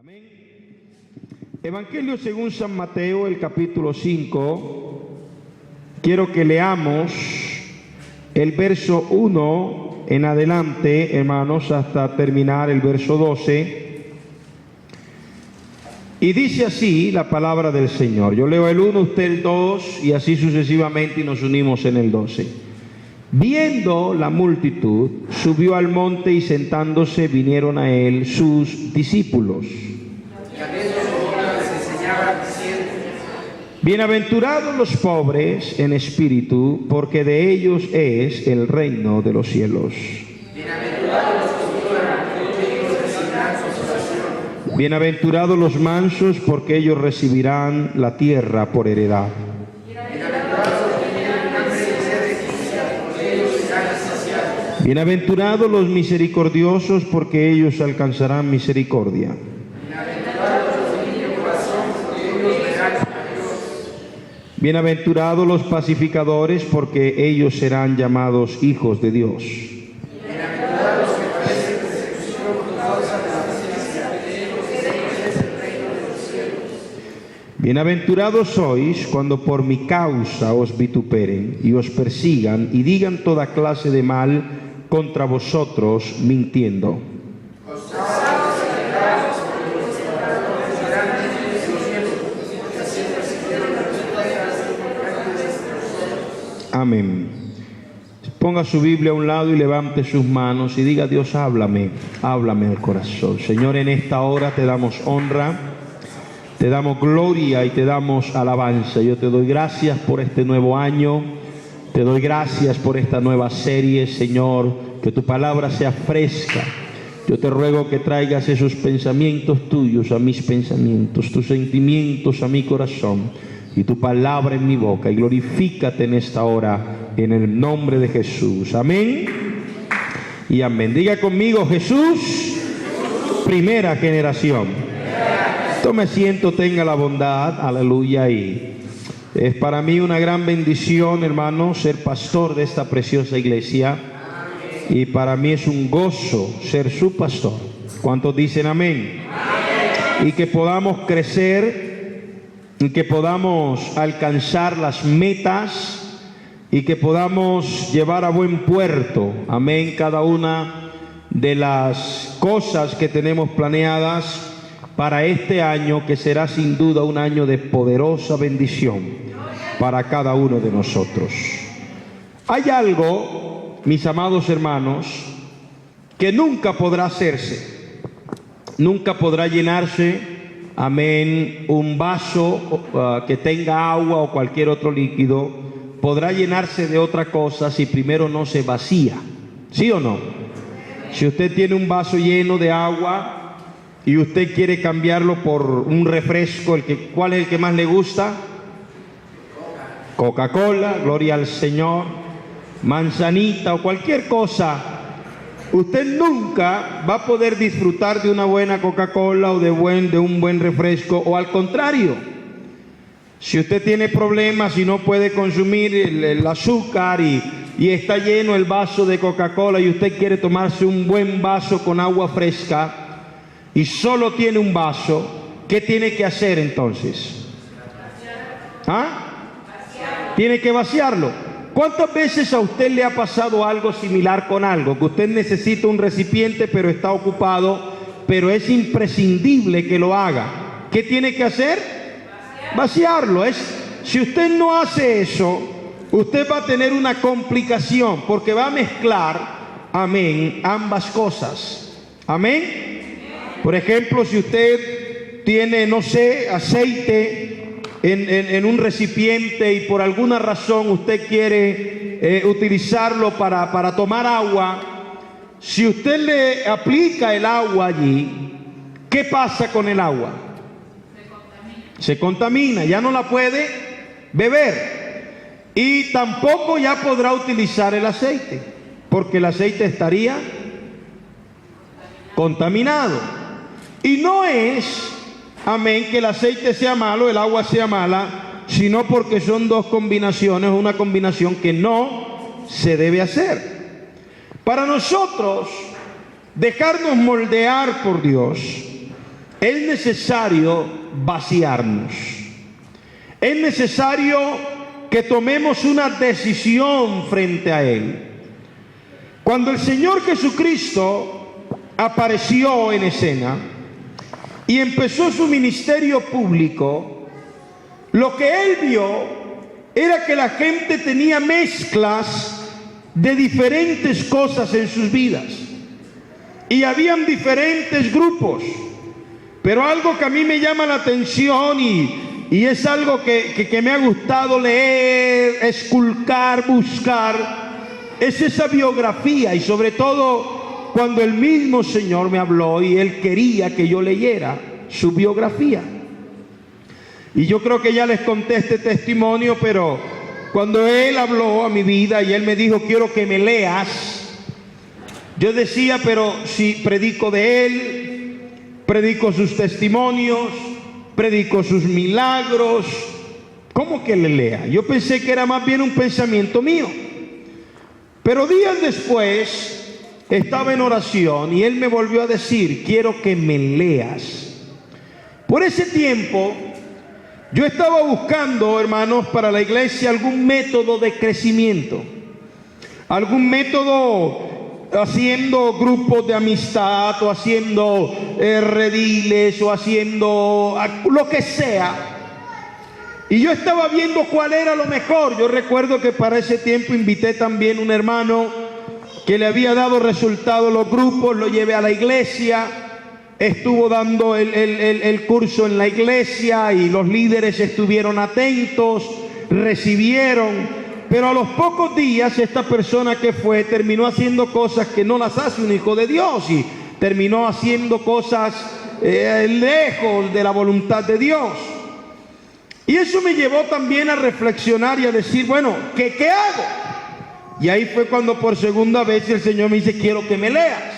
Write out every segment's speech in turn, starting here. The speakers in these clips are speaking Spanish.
Amén. Evangelio según San Mateo, el capítulo 5. Quiero que leamos el verso 1 en adelante, hermanos, hasta terminar el verso 12. Y dice así la palabra del Señor. Yo leo el 1, usted el 2, y así sucesivamente, y nos unimos en el 12. Viendo la multitud, subió al monte y sentándose vinieron a él sus discípulos. Bienaventurados los pobres en espíritu, porque de ellos es el reino de los cielos. Bienaventurados los mansos, porque ellos recibirán la tierra por heredad. Bienaventurados los misericordiosos, porque ellos alcanzarán misericordia. Bienaventurados los pacificadores, porque ellos serán llamados hijos de Dios. Bienaventurados sois cuando por mi causa os vituperen y os persigan y digan toda clase de mal contra vosotros mintiendo. Amén. Ponga su Biblia a un lado y levante sus manos y diga: Dios, háblame, háblame al corazón. Señor, en esta hora te damos honra, te damos gloria y te damos alabanza. Yo te doy gracias por este nuevo año, te doy gracias por esta nueva serie, Señor, que tu palabra sea fresca. Yo te ruego que traigas esos pensamientos tuyos a mis pensamientos, tus sentimientos a mi corazón, y tu palabra en mi boca, y glorifícate en esta hora, en el nombre de Jesús. Amén y amén. Diga conmigo: Jesús, primera generación. Tome asiento, tenga la bondad, aleluya. Y es para mí una gran bendición, hermano, ser pastor de esta preciosa iglesia, y para mí es un gozo ser su pastor. ¿Cuántos dicen amén? Y que podamos crecer, y que podamos alcanzar las metas, y que podamos llevar a buen puerto, amén, cada una de las cosas que tenemos planeadas para este año, que será sin duda un año de poderosa bendición para cada uno de nosotros. Hay algo, mis amados hermanos, que nunca podrá hacerse, nunca podrá llenarse, amén, un vaso que tenga agua o cualquier otro líquido, podrá llenarse de otra cosa si primero no se vacía. ¿Sí o no? Si usted tiene un vaso lleno de agua y usted quiere cambiarlo por un refresco, ¿cuál es el que más le gusta? Coca-Cola, gloria al Señor, manzanita o cualquier cosa. Usted nunca va a poder disfrutar de una buena Coca-Cola o de un buen refresco, o al contrario, si usted tiene problemas y no puede consumir el azúcar y está lleno el vaso de Coca-Cola y usted quiere tomarse un buen vaso con agua fresca y solo tiene un vaso, ¿qué tiene que hacer entonces? Tiene que vaciarlo. ¿Cuántas veces a usted le ha pasado algo similar con algo? Que usted necesita un recipiente pero está ocupado, pero es imprescindible que lo haga. ¿Qué tiene que hacer? Vaciarlo. Si usted no hace eso, usted va a tener una complicación, porque va a mezclar, amén, ambas cosas. Amén. Por ejemplo, si usted tiene, no sé, aceite en un recipiente y por alguna razón usted quiere utilizarlo para tomar agua, si usted le aplica el agua allí, ¿qué pasa con el agua? Se contamina, ya no la puede beber, y tampoco ya podrá utilizar el aceite, porque el aceite estaría contaminado. Y no es, amén, que el aceite sea malo, el agua sea mala, sino porque son dos combinaciones, una combinación que no se debe hacer. Para nosotros dejarnos moldear por Dios es necesario vaciarnos. Es necesario que tomemos una decisión frente a Él. Cuando el Señor Jesucristo apareció en escena y empezó su ministerio público, lo que Él vio era que la gente tenía mezclas de diferentes cosas en sus vidas. Y habían diferentes grupos. Pero algo que a mí me llama la atención y es algo que me ha gustado leer, esculcar, buscar, es esa biografía. Y sobre todo cuando el mismo Señor me habló y Él quería que yo leyera su biografía. Y yo creo que ya les conté este testimonio, pero cuando Él habló a mi vida y Él me dijo, quiero que me leas, yo decía, pero si predico de Él, predico sus testimonios, predico sus milagros, ¿cómo que le lea? Yo pensé que era más bien un pensamiento mío. Pero días después estaba en oración y Él me volvió a decir, quiero que me leas. Por ese tiempo yo estaba buscando, hermanos, para la iglesia algún método de crecimiento, algún método haciendo grupos de amistad o haciendo rediles o haciendo lo que sea. Y yo estaba viendo cuál era lo mejor. Yo recuerdo que para ese tiempo invité también un hermano que le había dado resultado los grupos, lo llevé a la iglesia. Estuvo dando el curso en la iglesia y los líderes estuvieron atentos, recibieron, pero a los pocos días esta persona que fue terminó haciendo cosas que no las hace un hijo de Dios y terminó haciendo cosas lejos de la voluntad de Dios. Y eso me llevó también a reflexionar y a decir, bueno, ¿qué hago? Y ahí fue cuando por segunda vez el Señor me dice, quiero que me leas.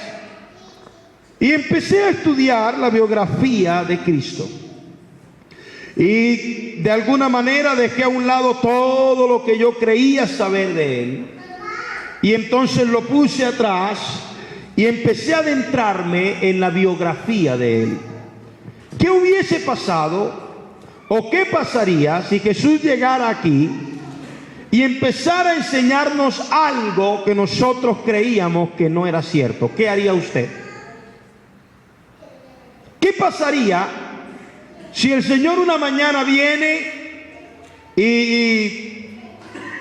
Y empecé a estudiar la biografía de Cristo. Y de alguna manera dejé a un lado todo lo que yo creía saber de Él. Y entonces lo puse atrás y empecé a adentrarme en la biografía de Él. ¿Qué hubiese pasado o qué pasaría si Jesús llegara aquí y empezara a enseñarnos algo que nosotros creíamos que no era cierto? ¿Qué haría usted? ¿Qué pasaría si el Señor una mañana viene y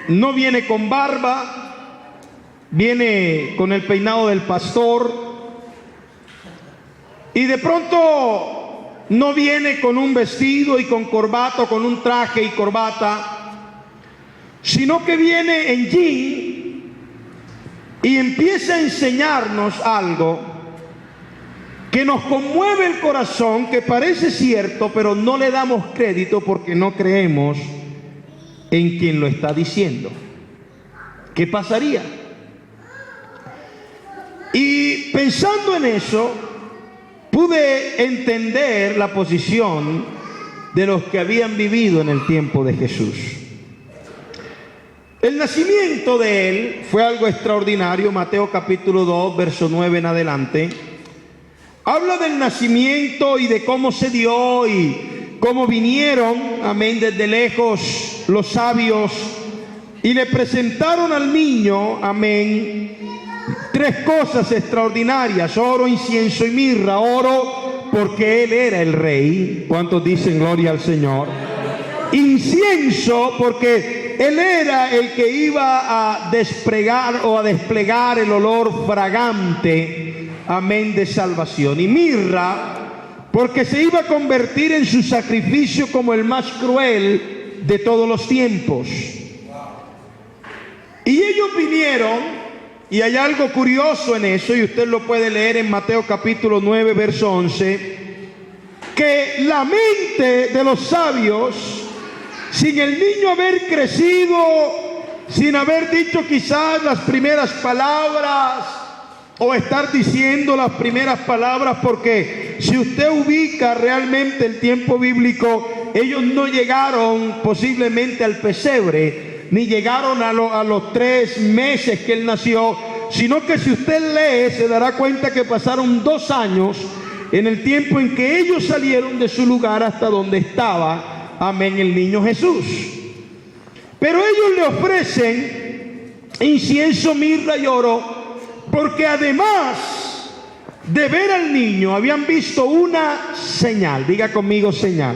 no viene con barba, viene con el peinado del pastor y de pronto no viene con un vestido y con corbata, con un traje y corbata, sino que viene en jean y empieza a enseñarnos algo que nos conmueve el corazón, que parece cierto, pero no le damos crédito porque no creemos en quien lo está diciendo? ¿Qué pasaría? Y pensando en eso, pude entender la posición de los que habían vivido en el tiempo de Jesús. El nacimiento de Él fue algo extraordinario. Mateo capítulo 2, verso 9 en adelante. Habla del nacimiento y de cómo se dio y cómo vinieron, amén, desde lejos los sabios y le presentaron al niño, amén, tres cosas extraordinarias: oro, incienso y mirra. Oro porque Él era el rey. ¿Cuántos dicen gloria al Señor? Incienso porque Él era el que iba a desplegar el olor fragante, amén, de salvación. Y mirra porque se iba a convertir en su sacrificio como el más cruel de todos los tiempos. Y ellos vinieron, y hay algo curioso en eso, y usted lo puede leer en Mateo capítulo 9, verso 11, que la mente de los sabios, sin el niño haber crecido, sin haber dicho quizás las primeras palabras, o estar diciendo las primeras palabras, porque si usted ubica realmente el tiempo bíblico, ellos no llegaron posiblemente al pesebre, ni llegaron a los 3 meses que Él nació, sino que si usted lee, se dará cuenta que pasaron 2 años en el tiempo en que ellos salieron de su lugar hasta donde estaba, amén, el niño Jesús. Pero ellos le ofrecen incienso, mirra y oro, porque además de ver al niño, habían visto una señal. Diga conmigo, señal.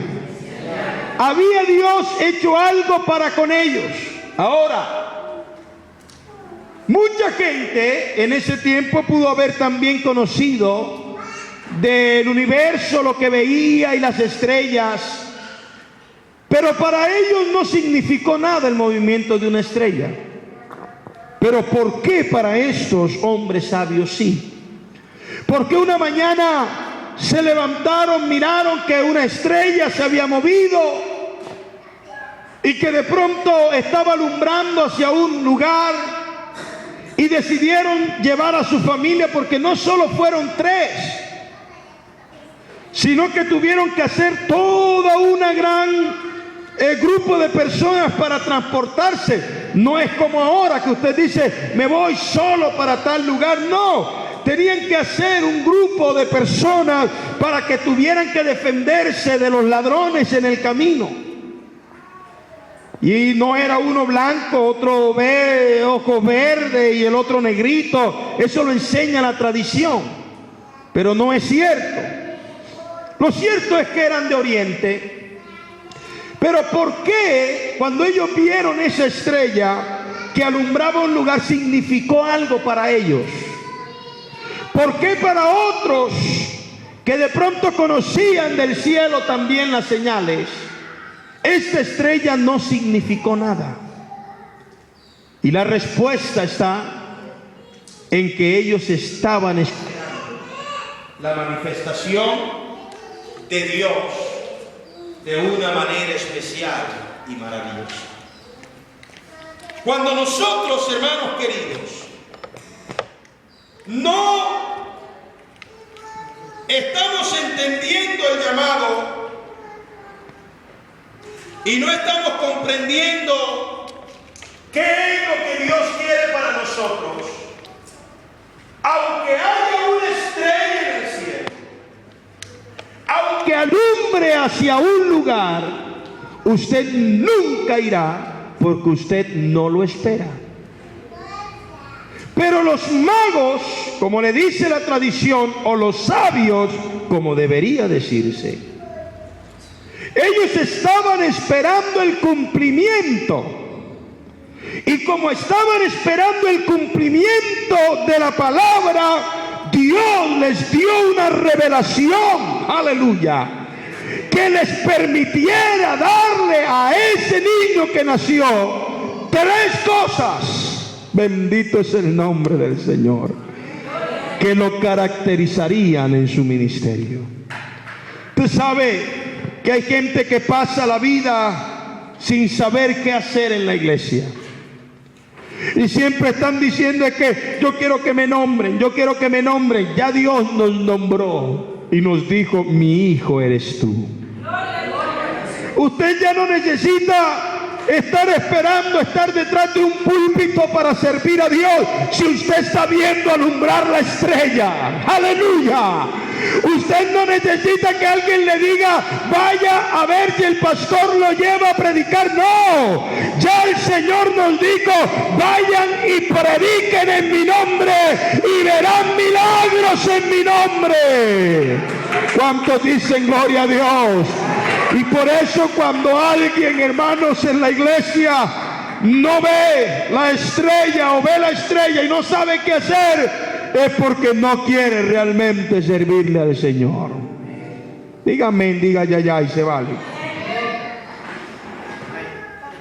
Había Dios hecho algo para con ellos. Ahora, mucha gente en ese tiempo pudo haber también conocido del universo lo que veía y las estrellas, pero para ellos no significó nada el movimiento de una estrella. Pero ¿por qué para estos hombres sabios sí? Porque una mañana se levantaron, miraron que una estrella se había movido y que de pronto estaba alumbrando hacia un lugar, y decidieron llevar a su familia, porque no solo fueron 3, sino que tuvieron que hacer toda una gran grupo de personas para transportarse. No es como ahora que usted dice, me voy solo para tal lugar. No, tenían que hacer un grupo de personas para que tuvieran que defenderse de los ladrones en el camino. Y no era uno blanco, otro ojos verdes y el otro negrito. Eso lo enseña la tradición, pero no es cierto. Lo cierto es que eran de Oriente. Pero ¿por qué cuando ellos vieron esa estrella que alumbraba un lugar significó algo para ellos? ¿Por qué para otros que de pronto conocían del cielo también las señales, esta estrella no significó nada? Y la respuesta está en que ellos estaban esperando la manifestación de Dios de una manera especial y maravillosa. Cuando nosotros, hermanos queridos, no estamos entendiendo el llamado y no estamos comprendiendo qué es lo que Dios quiere para nosotros, aunque haya una estrella en el cielo, aunque alumbre hacia un lugar, usted nunca irá porque usted no lo espera. Pero los magos, como le dice la tradición, o los sabios, como debería decirse, ellos estaban esperando el cumplimiento. Y como estaban esperando el cumplimiento de la palabra, Dios les dio una revelación, aleluya, que les permitiera darle a ese niño que nació 3 cosas. Bendito es el nombre del Señor, que lo caracterizarían en su ministerio. Usted sabe que hay gente que pasa la vida sin saber qué hacer en la iglesia. Y siempre están diciendo que yo quiero que me nombren, yo quiero que me nombren. Ya Dios nos nombró y nos dijo, mi hijo eres tú. Usted ya no necesita estar esperando estar detrás de un púlpito para servir a Dios, si usted está viendo alumbrar la estrella. Aleluya. Usted no necesita que alguien le diga, vaya a ver si el pastor lo lleva a predicar. No, ya el Señor nos dijo, vayan y prediquen en mi nombre y verán milagros en mi nombre. ¿Cuántos dicen gloria a Dios? Y por eso cuando alguien, hermanos, en la iglesia no ve la estrella o ve la estrella y no sabe qué hacer, es porque no quiere realmente servirle al Señor. Dígame, diga ya y se vale.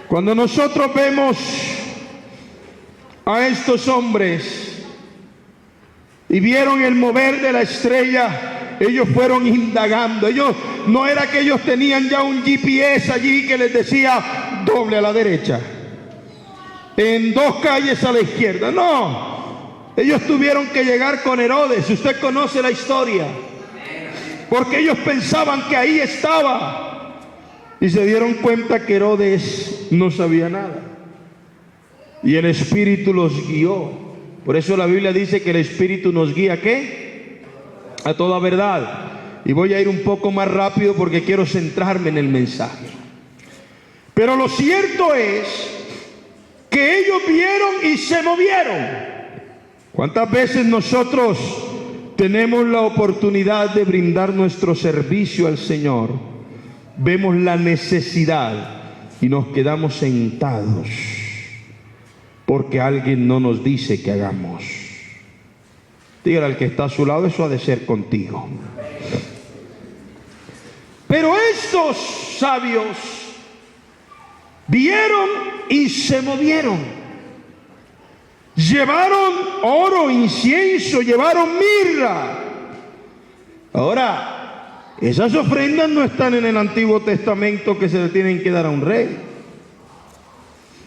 Cuando nosotros vemos a estos hombres y vieron el mover de la estrella, ellos fueron indagando. Ellos no era que ellos tenían ya un GPS allí que les decía doble a la derecha, en 2 calles a la izquierda. No, ellos tuvieron que llegar con Herodes. Usted conoce la historia, porque ellos pensaban que ahí estaba y se dieron cuenta que Herodes no sabía nada y el Espíritu los guió. Por eso la Biblia dice que el Espíritu nos guía, ¿qué? A toda verdad. y voy a ir un poco más rápido porque quiero centrarme en el mensaje. Pero lo cierto es que ellos vieron y se movieron. ¿Cuántas veces nosotros tenemos la oportunidad de brindar nuestro servicio al Señor? Vemos la necesidad y nos quedamos sentados porque alguien no nos dice que hagamos. Dígale al que está a su lado, eso ha de ser contigo. Pero estos sabios vieron y se movieron. Llevaron oro, incienso, llevaron mirra. Ahora, esas ofrendas no están en el Antiguo Testamento que se le tienen que dar a un rey.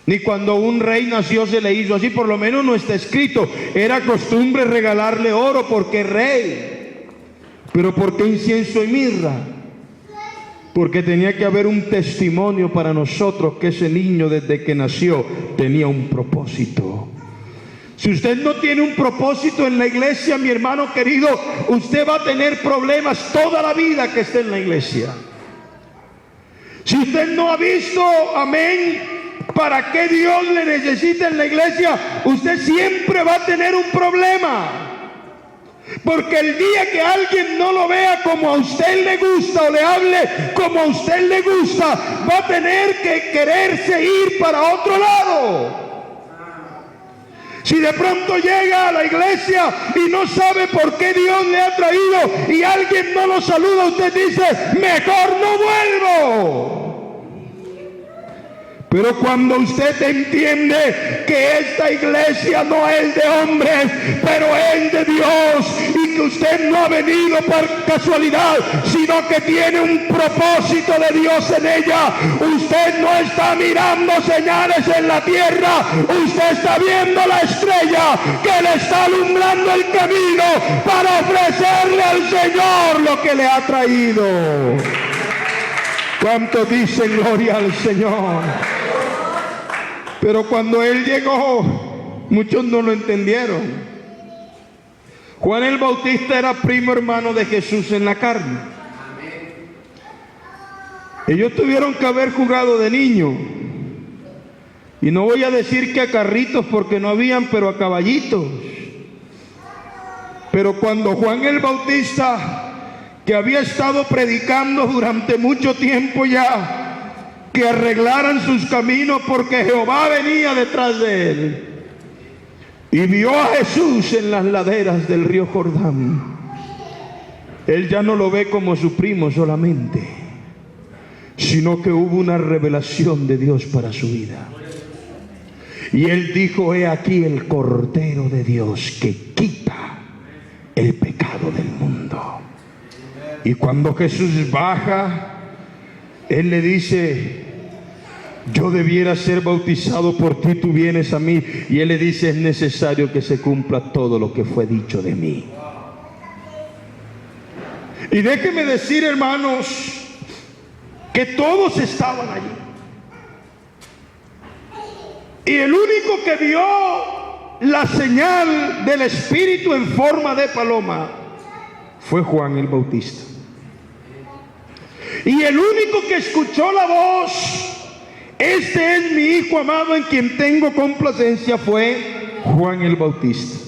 Ni cuando un rey nació se le hizo así, por lo menos no está escrito. Era costumbre regalarle oro porque es rey. Pero ¿por qué incienso y mirra? Porque tenía que haber un testimonio para nosotros que ese niño desde que nació tenía un propósito. Si usted no tiene un propósito en la iglesia, mi hermano querido, usted va a tener problemas toda la vida que esté en la iglesia. Si usted no ha visto, amén, para qué Dios le necesita en la iglesia, usted siempre va a tener un problema. Porque el día que alguien no lo vea como a usted le gusta o le hable como a usted le gusta, va a tener que quererse ir para otro lado. Si de pronto llega a la iglesia y no sabe por qué Dios le ha traído y alguien no lo saluda, usted dice, mejor no vuelvo. Pero cuando usted entiende que esta iglesia no es de hombres, pero es de Dios, y que usted no ha venido por casualidad, sino que tiene un propósito de Dios en ella, usted no está mirando señales en la tierra, usted está viendo la estrella que le está alumbrando el camino para ofrecerle al Señor lo que le ha traído. ¿Cuántos dicen gloria al Señor? Pero cuando Él llegó, muchos no lo entendieron. Juan el Bautista era primo hermano de Jesús en la carne. Ellos tuvieron que haber jugado de niño. Y no voy a decir que a carritos porque no habían, pero a caballitos. Pero cuando Juan el Bautista, que había estado predicando durante mucho tiempo ya, que arreglaran sus caminos porque Jehová venía detrás de él, y vio a Jesús en las laderas del río Jordán, él ya no lo ve como su primo solamente, sino que hubo una revelación de Dios para su vida. Y él dijo, he aquí el Cordero de Dios que quita el pecado del mundo. Y cuando Jesús baja, él le dice, yo debiera ser bautizado por ti, tú vienes a mí. Y él le dice, es necesario que se cumpla todo lo que fue dicho de mí. Y déjeme decir, hermanos, que todos estaban allí. Y el único que vio la señal del Espíritu en forma de paloma fue Juan el Bautista. Y el único que escuchó la voz, este es mi Hijo amado en quien tengo complacencia, fue Juan el Bautista.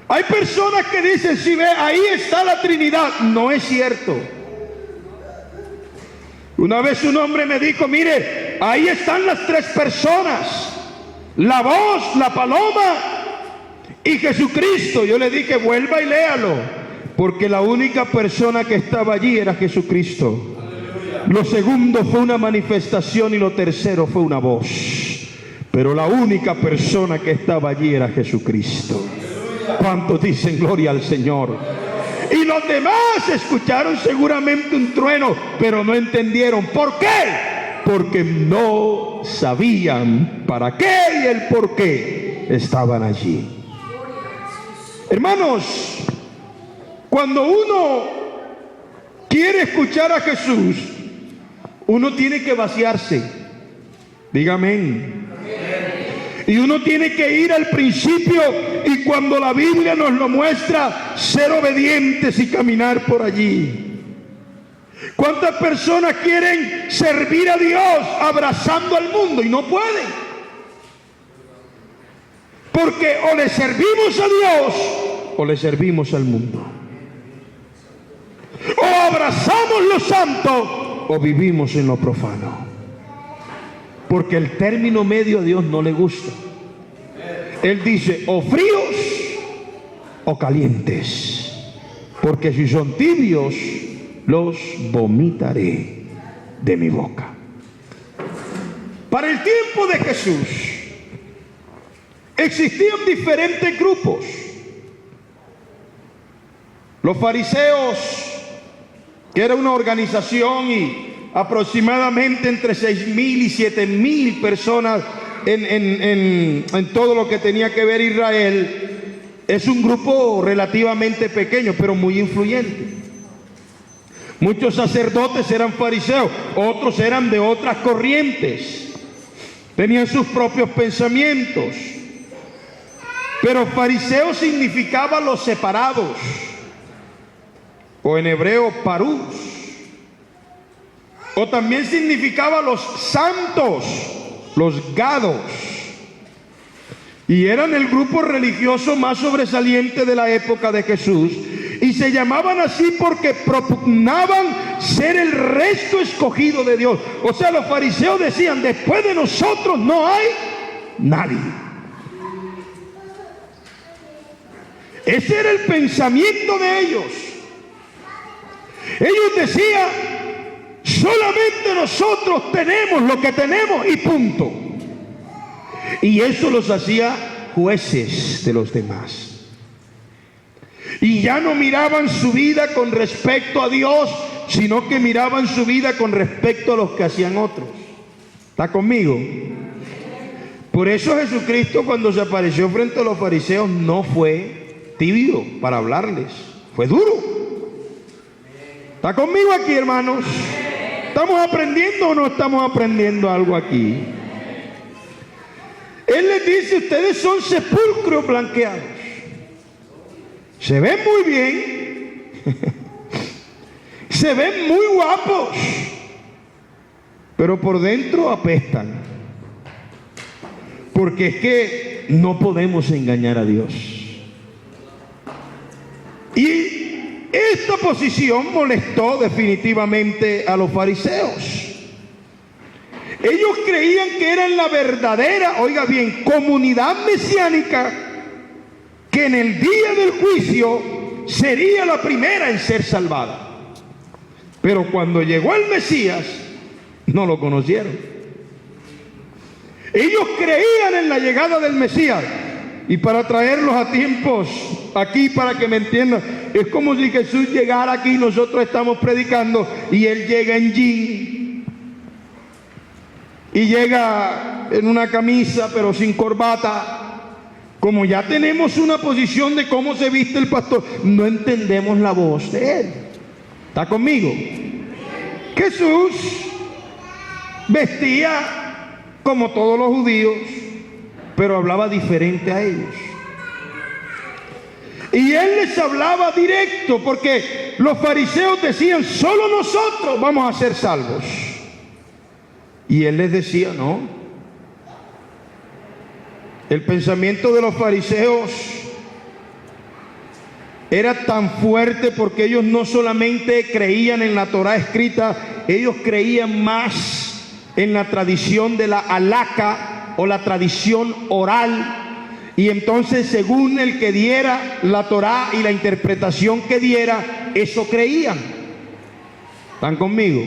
Hay personas que dicen, si ve, ahí está la Trinidad. No es cierto. Una vez un hombre me dijo, mire, ahí están las tres personas, la voz, la paloma y Jesucristo. Yo le dije, vuelva y léalo, porque la única persona que estaba allí era Jesucristo. Lo segundo fue una manifestación y lo tercero fue una voz. Pero la única persona que estaba allí era Jesucristo. ¿Cuántos dicen gloria al Señor? Y los demás escucharon seguramente un trueno, pero no entendieron. ¿Por qué? Porque no sabían para qué y el por qué estaban allí. Hermanos, cuando uno quiere escuchar a Jesús, uno tiene que vaciarse. Dígame. Y uno tiene que ir al principio, y cuando la Biblia nos lo muestra, ser obedientes y caminar por allí. ¿Cuántas personas quieren servir a Dios abrazando al mundo y no pueden? Porque o le servimos a Dios o le servimos al mundo. O abrazamos lo santo o vivimos en lo profano. Porque el término medio a Dios no le gusta. Él dice o fríos o calientes. Porque si son tibios, los vomitaré de mi boca. Para el tiempo de Jesús existían diferentes grupos. Los fariseos, que era una organización y aproximadamente entre 6,000 y 7,000 personas en todo lo que tenía que ver Israel, es un grupo relativamente pequeño, pero muy influyente. Muchos sacerdotes eran fariseos, otros eran de otras corrientes, tenían sus propios pensamientos. Pero fariseo significaba los separados, o en hebreo parús, o también significaba los santos, los gados, y eran el grupo religioso más sobresaliente de la época de Jesús, y se llamaban así porque propugnaban ser el resto escogido de Dios. O sea, los fariseos decían, después de nosotros no hay nadie. Ese era el pensamiento de ellos. Ellos decían, solamente nosotros tenemos lo que tenemos y punto. Y eso los hacía jueces de los demás. Y ya no miraban su vida con respecto a Dios, sino que miraban su vida con respecto a los que hacían otros. ¿Está conmigo? Por eso Jesucristo, cuando se apareció frente a los fariseos, no fue tibio para hablarles, fue duro. ¿Está conmigo aquí, hermanos? ¿Estamos aprendiendo o no estamos aprendiendo algo aquí? Él les dice, ustedes son sepulcros blanqueados. Se ven muy bien, se ven muy guapos, pero por dentro apestan. Porque es que no podemos engañar a Dios. Y esta posición molestó definitivamente a los fariseos. Ellos creían que eran la verdadera, oiga bien, comunidad mesiánica, que en el día del juicio sería la primera en ser salvada. Pero cuando llegó el Mesías, no lo conocieron. Ellos creían en la llegada del Mesías. Y para traerlos a tiempos aquí, para que me entiendan, es como si Jesús llegara aquí y nosotros estamos predicando y Él llega en jean y llega en una camisa pero sin corbata. Como ya tenemos una posición de cómo se viste el pastor, no entendemos la voz de Él. ¿Está conmigo? Jesús vestía como todos los judíos, pero hablaba diferente a ellos. Y Él les hablaba directo, porque los fariseos decían, solo nosotros vamos a ser salvos. Y Él les decía, no. El pensamiento de los fariseos era tan fuerte porque ellos no solamente creían en la Torá escrita, ellos creían más en la tradición de la halakha o la tradición oral. Y entonces, según el que diera la Torá y la interpretación que diera, eso creían. ¿Están conmigo?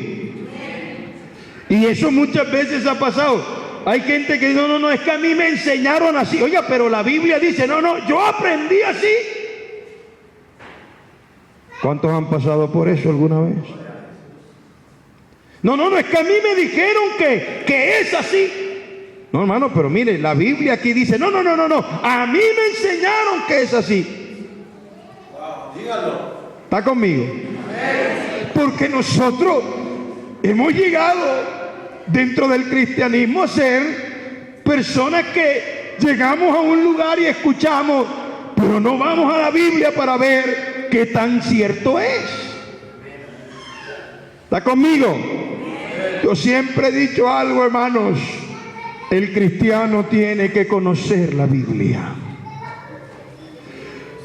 Y eso muchas veces ha pasado. Hay gente que dice, no, es que a mí me enseñaron así. Oiga, pero la Biblia dice, no, yo aprendí así. ¿Cuántos han pasado por eso alguna vez? No, es que a mí me dijeron que es así. No, hermano, pero mire, la Biblia aquí dice, no, a mí me enseñaron que es así. Dígalo. ¿Está conmigo? Porque nosotros hemos llegado dentro del cristianismo a ser personas que llegamos a un lugar y escuchamos, pero no vamos a la Biblia para ver qué tan cierto es. ¿Está conmigo? Yo siempre he dicho algo, hermanos. El cristiano tiene que conocer la Biblia.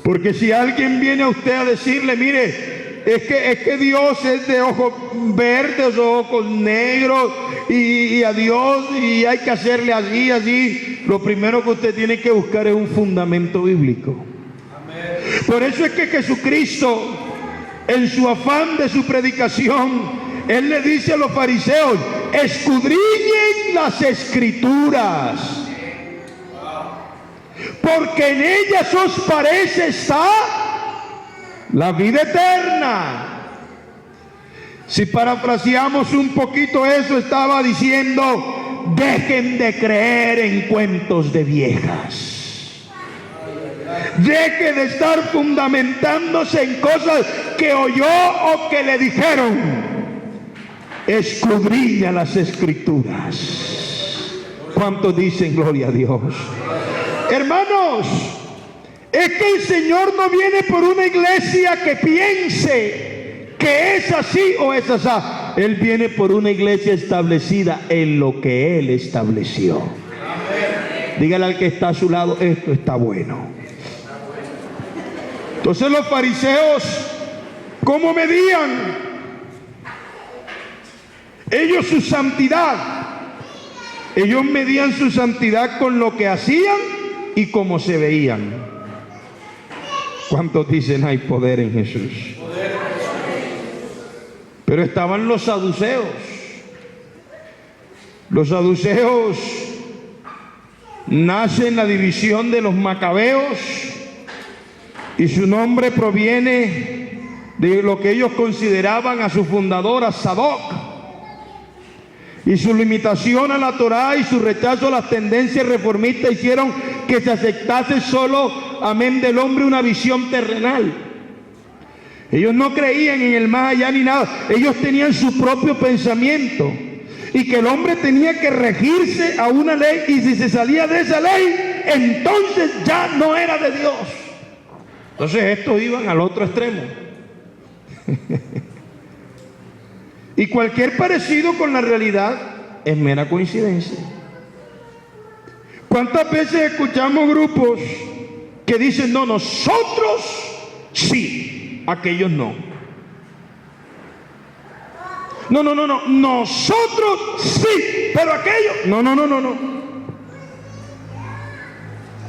Porque si alguien viene a usted a decirle, mire, es que Dios es de ojos verdes o ojos negros y a Dios y hay que hacerle así, así, lo primero que usted tiene que buscar es un fundamento bíblico. Amén. Por eso es que Jesucristo, en su afán de su predicación, Él le dice a los fariseos, escudriñen las escrituras, porque en ellas os parece estar la vida eterna. Si parafraseamos un poquito eso, estaba diciendo, dejen de creer en cuentos de viejas. Deje de estar fundamentándose en cosas que oyó o que le dijeron. Escudriña las escrituras. ¿Cuántos dicen gloria a Dios? Hermanos, es que el Señor no viene por una iglesia que piense que es así o es así. Él viene por una iglesia establecida en lo que Él estableció. Dígale al que está a su lado, esto está bueno. Entonces los fariseos, ¿cómo medían? Ellos su santidad. Ellos medían su santidad con lo que hacían y cómo se veían. ¿Cuántos dicen hay poder en Jesús? Pero estaban los saduceos. Los saduceos nacen la división de los macabeos y su nombre proviene de lo que ellos consideraban a su fundador, a Sadoc. Y su limitación a la Torá y su rechazo a las tendencias reformistas hicieron que se aceptase solo, amén, del hombre una visión terrenal. Ellos no creían en el más allá ni nada. Ellos tenían su propio pensamiento. Y que el hombre tenía que regirse a una ley. Y si se salía de esa ley, entonces ya no era de Dios. Entonces estos iban al otro extremo. Y cualquier parecido con la realidad es mera coincidencia. ¿Cuántas veces escuchamos grupos que dicen, no, nosotros sí, aquellos no? No, nosotros sí, pero aquellos, no.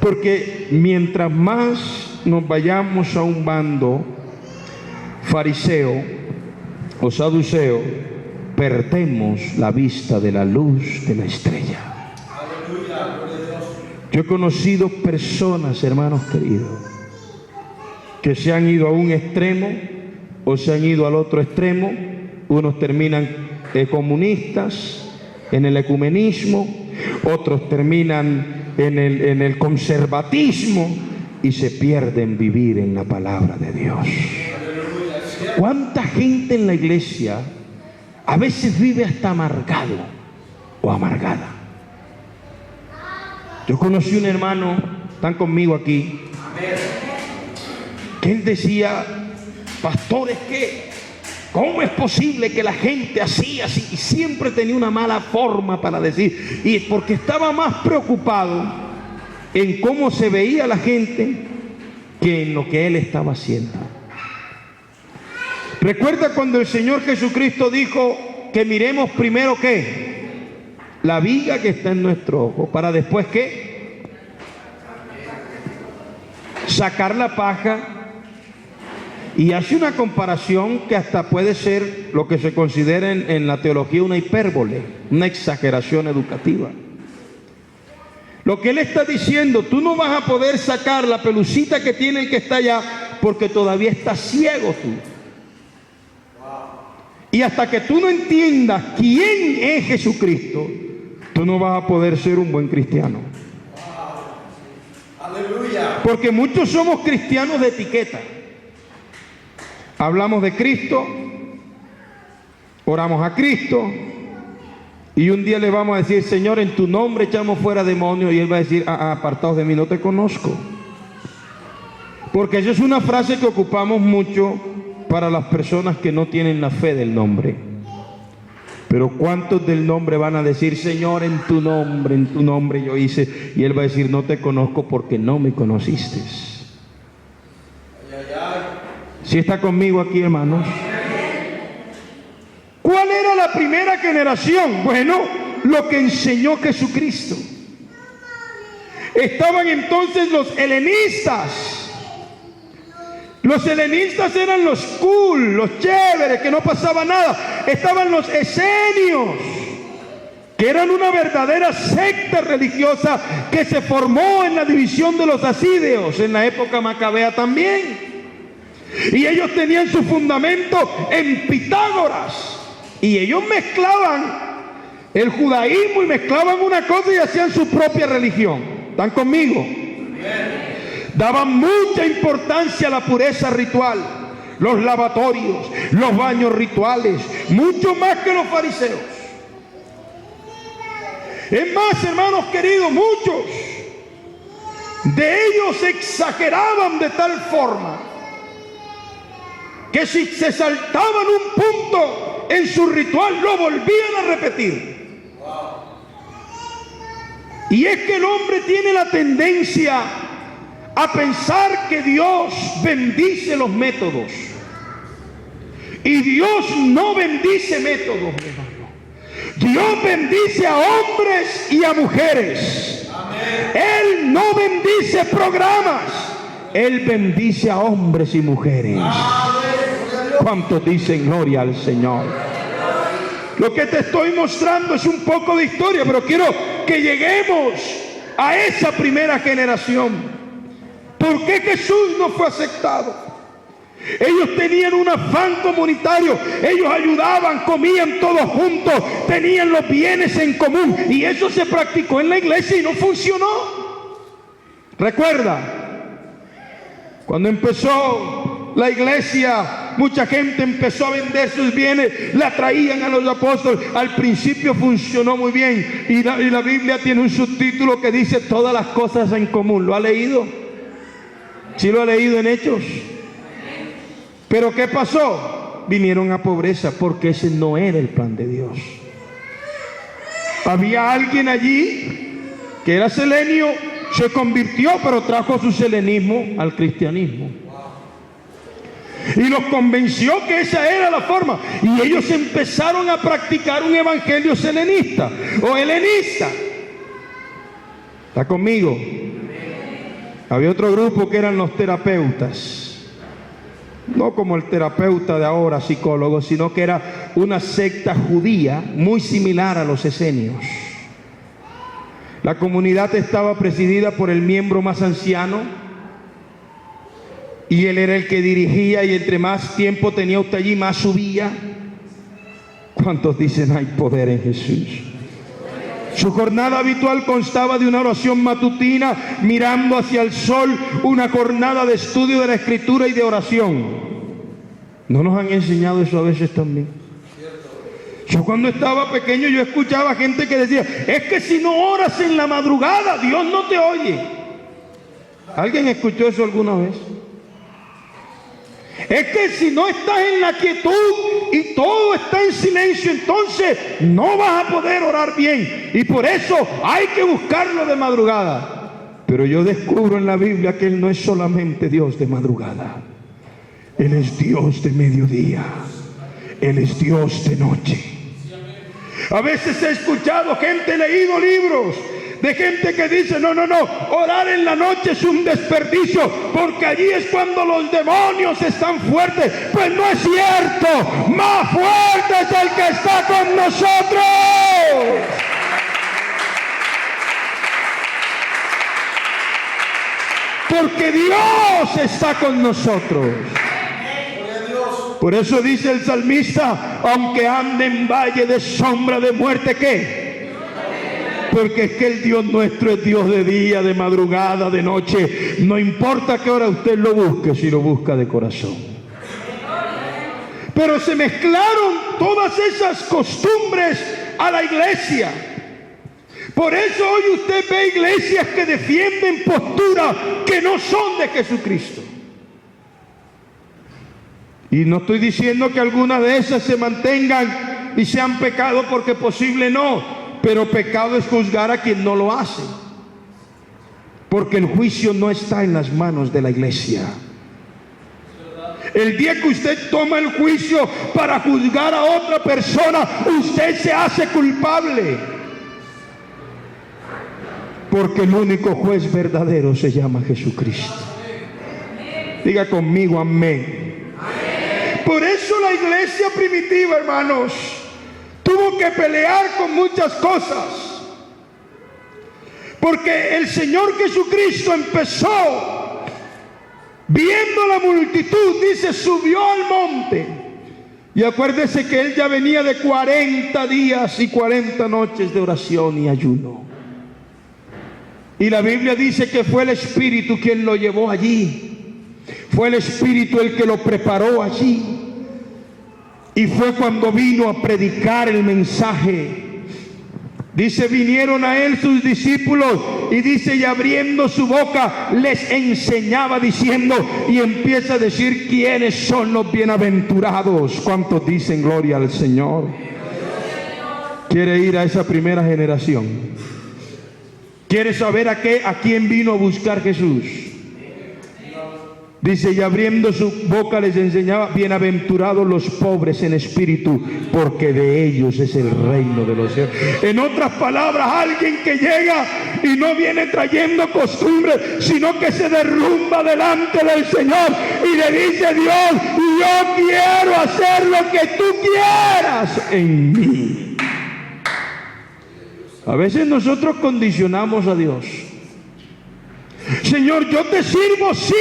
Porque mientras más nos vayamos a un bando fariseo o saduceo, perdemos la vista de la luz de la estrella. Yo he conocido personas, hermanos queridos, que se han ido a un extremo o se han ido al otro extremo. Unos terminan comunistas en el ecumenismo, otros terminan en el conservatismo y se pierden vivir en la palabra de Dios. ¿Cuánta gente en la iglesia a veces vive hasta amargado o amargada? Yo conocí un hermano, están conmigo aquí, que él decía, pastores, ¿cómo es posible que la gente así, y siempre tenía una mala forma para decir? Y porque estaba más preocupado en cómo se veía la gente que en lo que él estaba haciendo. Recuerda cuando el Señor Jesucristo dijo que miremos primero ¿qué? La viga que está en nuestro ojo, para después ¿qué? Sacar la paja. Y hace una comparación que hasta puede ser lo que se considera en la teología una hipérbole, una exageración educativa. Lo que él está diciendo, tú no vas a poder sacar la pelucita que tiene el que está allá porque todavía estás ciego tú. Y hasta que tú no entiendas quién es Jesucristo, tú no vas a poder ser un buen cristiano. Aleluya. Porque muchos somos cristianos de etiqueta. Hablamos de Cristo, oramos a Cristo, Y un día le vamos a decir, Señor, en tu nombre echamos fuera demonios. Y Él va a decir, apartaos de mí, no te conozco. Porque esa es una frase que ocupamos mucho para las personas que no tienen la fe del nombre. Pero ¿cuántos del nombre van a decir, Señor, en tu nombre yo hice? Y Él va a decir, no te conozco porque no me conociste. ¿Sí está conmigo aquí, hermanos? ¿Cuál era la primera generación? Bueno, lo que enseñó Jesucristo. Estaban entonces los helenistas. Los helenistas eran los cool, los chéveres, que no pasaba nada. Estaban los esenios, que eran una verdadera secta religiosa que se formó en la división de los asídeos, en la época macabea también. Y ellos tenían su fundamento en Pitágoras. Y ellos mezclaban el judaísmo y mezclaban una cosa y hacían su propia religión. ¿Están conmigo? Daban mucha importancia a la pureza ritual, los lavatorios, los baños rituales, mucho más que los fariseos. Es más, hermanos queridos, muchos de ellos exageraban de tal forma que si se saltaban un punto en su ritual lo volvían a repetir. Y es que el hombre tiene la tendencia a pensar que Dios bendice los métodos. Y Dios no bendice métodos, mi hermano. Dios bendice a hombres y a mujeres. Él no bendice programas. Él bendice a hombres y mujeres. ¿Cuántos dicen gloria al Señor? Lo que te estoy mostrando es un poco de historia, pero quiero que lleguemos a esa primera generación. ¿Por qué Jesús no fue aceptado? Ellos tenían un afán comunitario, ellos ayudaban, comían todos juntos, tenían los bienes en común, y eso se practicó en la iglesia y no funcionó. Recuerda, cuando empezó la iglesia, mucha gente empezó a vender sus bienes, la traían a los apóstoles. Al principio funcionó muy bien, y la Biblia tiene un subtítulo que dice todas las cosas en común. ¿Lo ha leído? ¿Sí lo ha leído en Hechos? Pero ¿qué pasó? Vinieron a pobreza, porque ese no era el plan de Dios. Había alguien allí que era selenio, se convirtió, pero trajo su selenismo al cristianismo. Y los convenció que esa era la forma. Y ellos empezaron a practicar un evangelio selenista o helenista. ¿Está conmigo? Había otro grupo que eran los terapeutas. No como el terapeuta de ahora, psicólogo, sino que era una secta judía muy similar a los esenios. La comunidad estaba presidida por el miembro más anciano, y él era el que dirigía, y entre más tiempo tenía usted allí, más subía. ¿Cuántos dicen hay poder en Jesús? Su jornada habitual constaba de una oración matutina mirando hacia el sol, una jornada de estudio de la Escritura y de oración. ¿No nos han enseñado eso a veces también? Yo cuando estaba pequeño yo escuchaba gente que decía, es que si no oras en la madrugada, Dios no te oye. ¿Alguien escuchó eso alguna vez? Es que si no estás en la quietud y todo está en silencio, entonces no vas a poder orar bien. Y por eso hay que buscarlo de madrugada. Pero yo descubro en la Biblia que Él no es solamente Dios de madrugada. Él es Dios de mediodía. Él es Dios de noche. A veces he escuchado gente, leído libros de gente que dice, no, orar en la noche es un desperdicio, porque allí es cuando los demonios están fuertes. Pues no es cierto, más fuerte es el que está con nosotros. Porque Dios está con nosotros. Por eso dice el salmista, aunque ande en valle de sombra de muerte, ¿qué? Porque es que el Dios nuestro es Dios de día, de madrugada, de noche. No importa qué hora usted lo busque, si lo busca de corazón. Pero se mezclaron todas esas costumbres a la iglesia. Por eso hoy usted ve iglesias que defienden posturas que no son de Jesucristo. Y no estoy diciendo que algunas de esas se mantengan y sean pecado, porque posible no, pero pecado es juzgar a quien no lo hace, porque el juicio no está en las manos de la iglesia. El día que usted toma el juicio para juzgar a otra persona, usted se hace culpable, porque el único juez verdadero se llama Jesucristo. Diga conmigo amén. Por eso la iglesia primitiva, hermanos, tuvo que pelear con muchas cosas, porque el Señor Jesucristo empezó viendo la multitud, dice, subió al monte. Y acuérdese que él ya venía de 40 días y 40 noches de oración y ayuno. Y la Biblia dice que fue el Espíritu quien lo llevó allí. Fue el Espíritu el que lo preparó allí. Y fue cuando vino a predicar el mensaje. Dice, vinieron a él sus discípulos, y dice, y abriendo su boca les enseñaba diciendo, y empieza a decir quiénes son los bienaventurados. ¿Cuántos dicen gloria al Señor? ¿Quiere ir a esa primera generación? ¿Quiere saber a quién vino a buscar Jesús? Dice, y abriendo su boca les enseñaba, bienaventurados los pobres en espíritu, porque de ellos es el reino de los cielos. En otras palabras, alguien que llega y no viene trayendo costumbres, sino que se derrumba delante del Señor y le dice, Dios, yo quiero hacer lo que tú quieras en mí. A veces nosotros condicionamos a Dios. Señor, yo te sirvo, sí.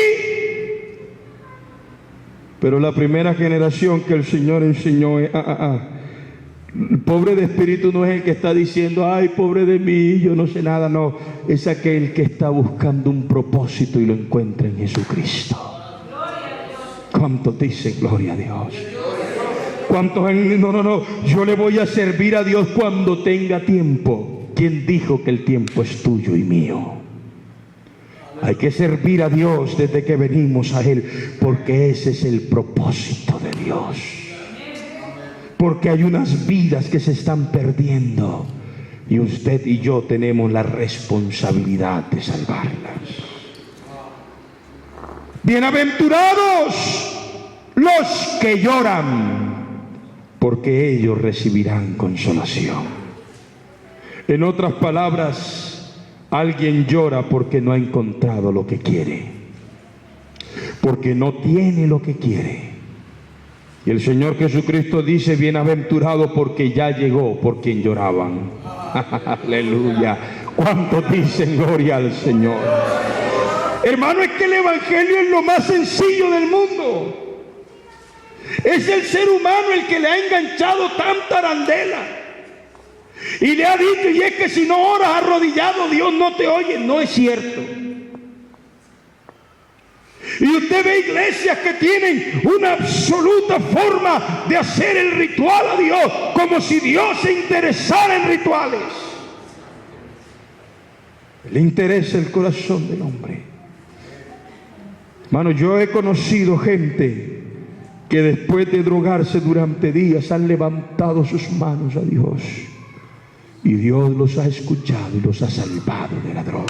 Pero la primera generación que el Señor enseñó es, el pobre de espíritu no es el que está diciendo, ay, pobre de mí, yo no sé nada. No, es aquel que está buscando un propósito y lo encuentra en Jesucristo. ¿Cuántos dicen gloria a Dios? ¿Cuántos? No, yo le voy a servir a Dios cuando tenga tiempo. ¿Quién dijo que el tiempo es tuyo y mío? Hay que servir a Dios desde que venimos a Él, porque ese es el propósito de Dios. Porque hay unas vidas que se están perdiendo y usted y yo tenemos la responsabilidad de salvarlas. Bienaventurados los que lloran, porque ellos recibirán consolación. En otras palabras, alguien llora porque no ha encontrado lo que quiere, porque no tiene lo que quiere. Y el Señor Jesucristo dice, bienaventurado porque ya llegó por quien lloraban. Aleluya. ¿Cuántos dicen gloria al Señor? Hermano, es que el Evangelio es lo más sencillo del mundo. Es el ser humano el que le ha enganchado tanta arandela. Y le ha dicho, y es que si no oras arrodillado, Dios no te oye. No es cierto. Y usted ve iglesias que tienen una absoluta forma de hacer el ritual a Dios, como si Dios se interesara en rituales. Le interesa el corazón del hombre. Hermano, yo he conocido gente que después de drogarse durante días han levantado sus manos a Dios. Y Dios los ha escuchado y los ha salvado de la droga.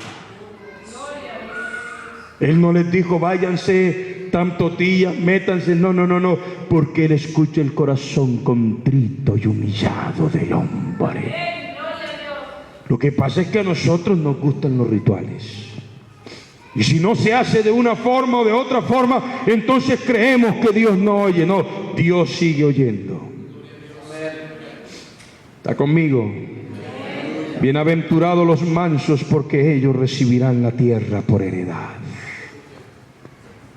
Él no les dijo, váyanse tantos días, métanse. No. Porque Él escucha el corazón contrito y humillado del hombre. Lo que pasa es que a nosotros nos gustan los rituales. Y si no se hace de una forma o de otra forma, entonces creemos que Dios no oye. No, Dios sigue oyendo. ¿Está conmigo? Bienaventurados los mansos, porque ellos recibirán la tierra por heredad.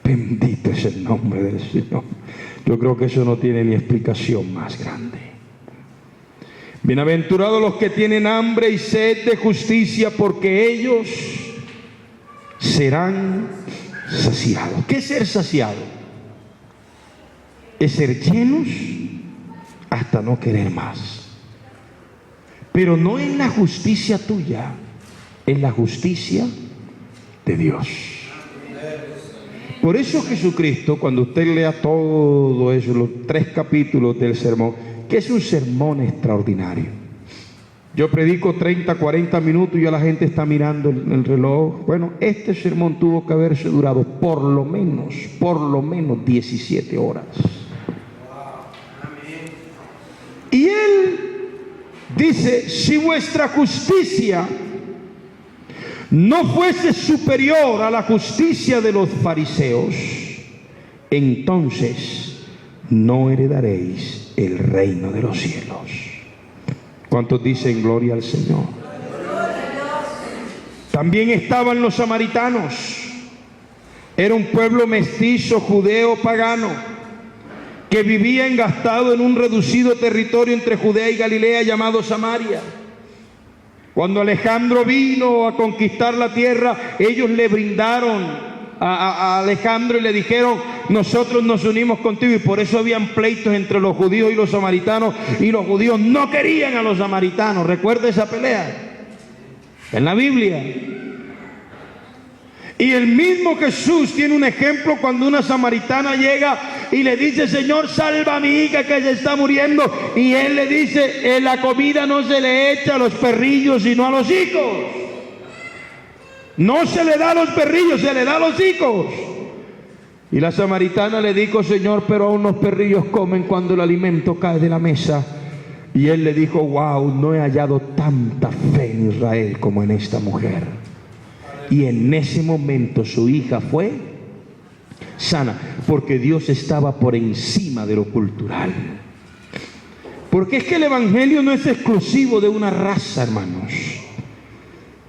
Bendito es el nombre del Señor. Yo creo que eso no tiene ni explicación más grande. Bienaventurados los que tienen hambre y sed de justicia, porque ellos serán saciados. ¿Qué es ser saciado? Es ser llenos hasta no querer más. Pero no es la justicia tuya, es la justicia de Dios. Por eso Jesucristo, cuando usted lea todo eso, los 3 capítulos del sermón, que es un sermón extraordinario. Yo predico 30, 40 minutos y ya la gente está mirando el reloj. Bueno, este sermón tuvo que haberse durado por lo menos 17 horas. Y él dice, si vuestra justicia no fuese superior a la justicia de los fariseos, entonces no heredaréis el reino de los cielos. ¿Cuántos dicen gloria al Señor? También estaban los samaritanos. Era un pueblo mestizo, judeo, pagano, que vivía engastado en un reducido territorio entre Judea y Galilea llamado Samaria. Cuando Alejandro vino a conquistar la tierra, ellos le brindaron a Alejandro y le dijeron, nosotros nos unimos contigo. Y por eso habían pleitos entre los judíos y los samaritanos, y los judíos no querían a los samaritanos. ¿Recuerda esa pelea? En la Biblia. Y el mismo Jesús tiene un ejemplo cuando una samaritana llega y le dice, Señor, salva a mi hija que se está muriendo. Y él le dice, la comida no se le echa a los perrillos sino a los hijos. No se le da a los perrillos, se le da a los hijos. Y la samaritana le dijo, Señor, pero aún los perrillos comen cuando el alimento cae de la mesa. Y él le dijo, wow, no he hallado tanta fe en Israel como en esta mujer. Y en ese momento su hija fue sana, porque Dios estaba por encima de lo cultural. Porque es que el evangelio no es exclusivo de una raza, hermanos.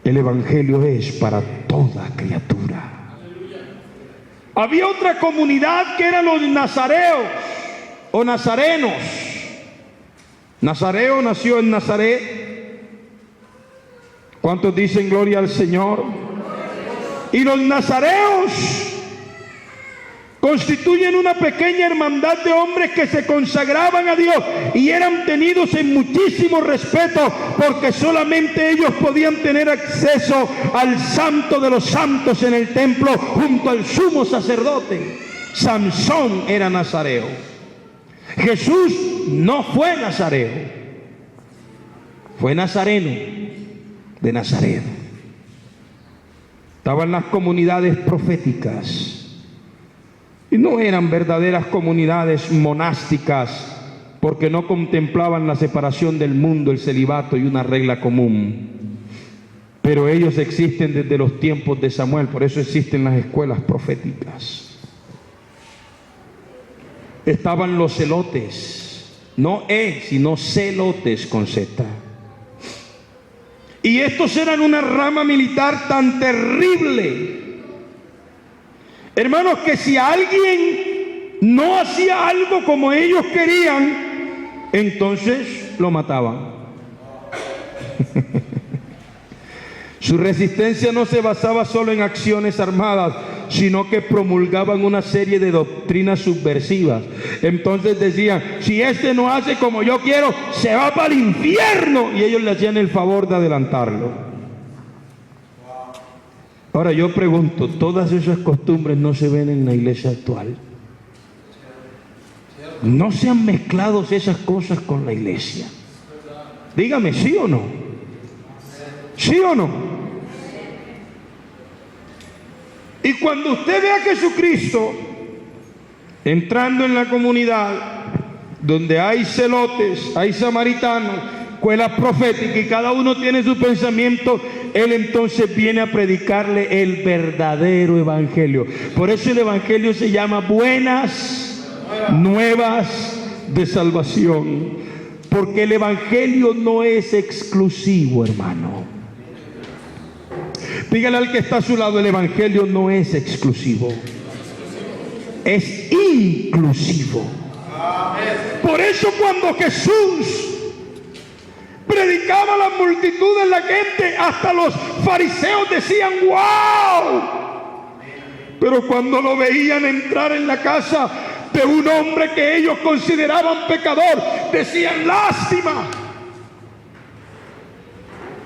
El evangelio es para toda criatura. Había otra comunidad que eran los nazareos o nazarenos. Nazareo nació en Nazaret. ¿Cuántos dicen gloria al Señor? Y los nazareos constituyen una pequeña hermandad de hombres que se consagraban a Dios y eran tenidos en muchísimo respeto, porque solamente ellos podían tener acceso al santo de los santos en el templo junto al sumo sacerdote. Sansón era nazareo. Jesús no fue nazareo, fue nazareno de Nazaret. Estaban las comunidades proféticas y no eran verdaderas comunidades monásticas, porque no contemplaban la separación del mundo, el celibato y una regla común. Pero ellos existen desde los tiempos de Samuel, por eso existen las escuelas proféticas. Estaban los celotes, no sino celotes con Z. Y estos eran una rama militar tan terrible, hermanos, que si alguien no hacía algo como ellos querían, entonces lo mataban. Su resistencia no se basaba solo en acciones armadas, sino que promulgaban una serie de doctrinas subversivas. Entonces decían, si este no hace como yo quiero, se va para el infierno. Y ellos le hacían el favor de adelantarlo. Ahora yo pregunto, ¿todas esas costumbres no se ven en la iglesia actual? ¿No se han mezclado esas cosas con la iglesia? Dígame, ¿sí o no? ¿Sí o no? Y cuando usted ve a Jesucristo entrando en la comunidad donde hay celotes, hay samaritanos, escuelas proféticas, y cada uno tiene su pensamiento, él entonces viene a predicarle el verdadero evangelio. Por eso el evangelio se llama buenas nuevas de salvación, porque el evangelio no es exclusivo, hermano. Dígale al que está a su lado, el evangelio no es exclusivo, es inclusivo. Por eso cuando Jesús predicaba a las multitudes, la gente, hasta los fariseos decían ¡wow! Pero cuando lo veían entrar en la casa de un hombre que ellos consideraban pecador, decían ¡lástima!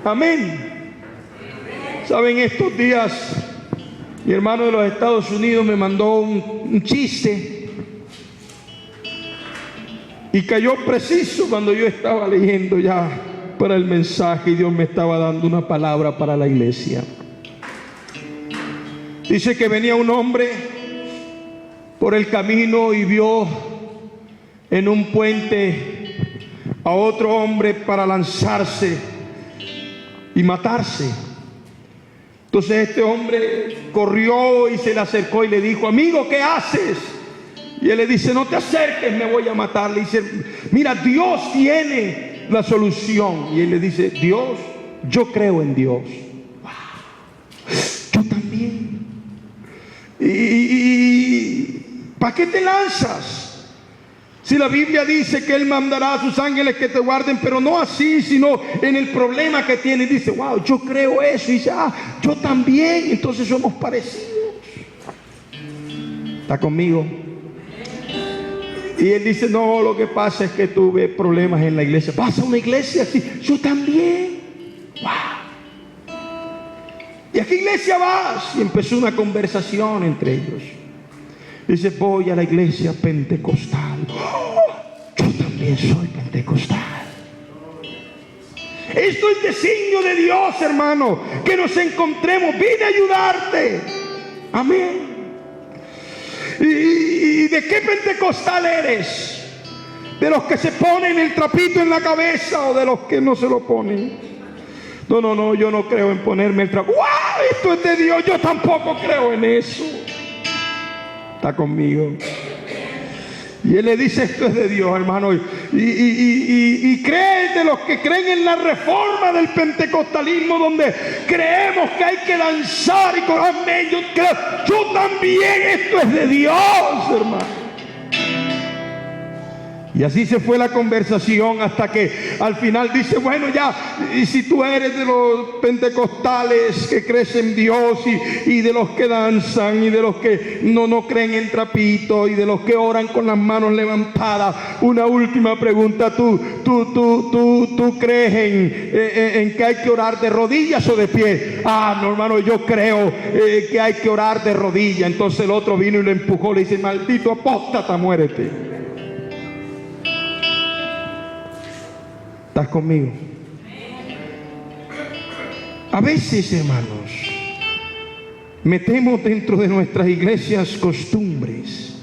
Amén. Saben, estos días mi hermano de los Estados Unidos me mandó un chiste y cayó preciso cuando yo estaba leyendo ya para el mensaje y Dios me estaba dando una palabra para la iglesia. Dice que venía un hombre por el camino y vio en un puente a otro hombre para lanzarse y matarse. Entonces este hombre corrió y se le acercó y le dijo: amigo, ¿qué haces? Y él le dice: no te acerques, me voy a matar. Le dice: mira, Dios tiene la solución. Y él le dice: Dios, yo creo en Dios. Wow. Yo también. ¿Y para qué te lanzas? Si la Biblia dice que Él mandará a sus ángeles que te guarden, pero no así, sino en el problema que tiene. Y dice: wow, yo creo eso. Y dice: yo también. Entonces somos parecidos. ¿Está conmigo? Y él dice: no, lo que pasa es que tuve problemas en la iglesia. ¿Vas a una iglesia así? Yo también. Wow. ¿Y a qué iglesia vas? Y empezó una conversación entre ellos. Dice: voy a la iglesia pentecostal. Oh, yo también soy pentecostal. Esto es designio de Dios, hermano, que nos encontremos. Vine a ayudarte. Amén. ¿Y de qué pentecostal eres? ¿De los que se ponen el trapito en la cabeza o de los que no se lo ponen? No, yo no creo en ponerme el trapito. ¡Wow! Esto es de Dios. Yo tampoco creo en eso. Está conmigo. Y él le dice: esto es de Dios, hermano. Y cree de los que creen en la reforma del pentecostalismo, donde creemos que hay que danzar y con amén. Yo también, esto es de Dios, hermano. Y así se fue la conversación hasta que al final dice: bueno, ya, y si tú eres de los pentecostales que crees en Dios y de los que danzan y de los que no creen en trapito y de los que oran con las manos levantadas, una última pregunta: ¿tú crees en que hay que orar de rodillas o de pie? No, hermano, yo creo que hay que orar de rodillas. Entonces el otro vino y lo empujó, le dice: maldito apóstata, muérete. ¿Estás conmigo? A veces, hermanos, metemos dentro de nuestras iglesias costumbres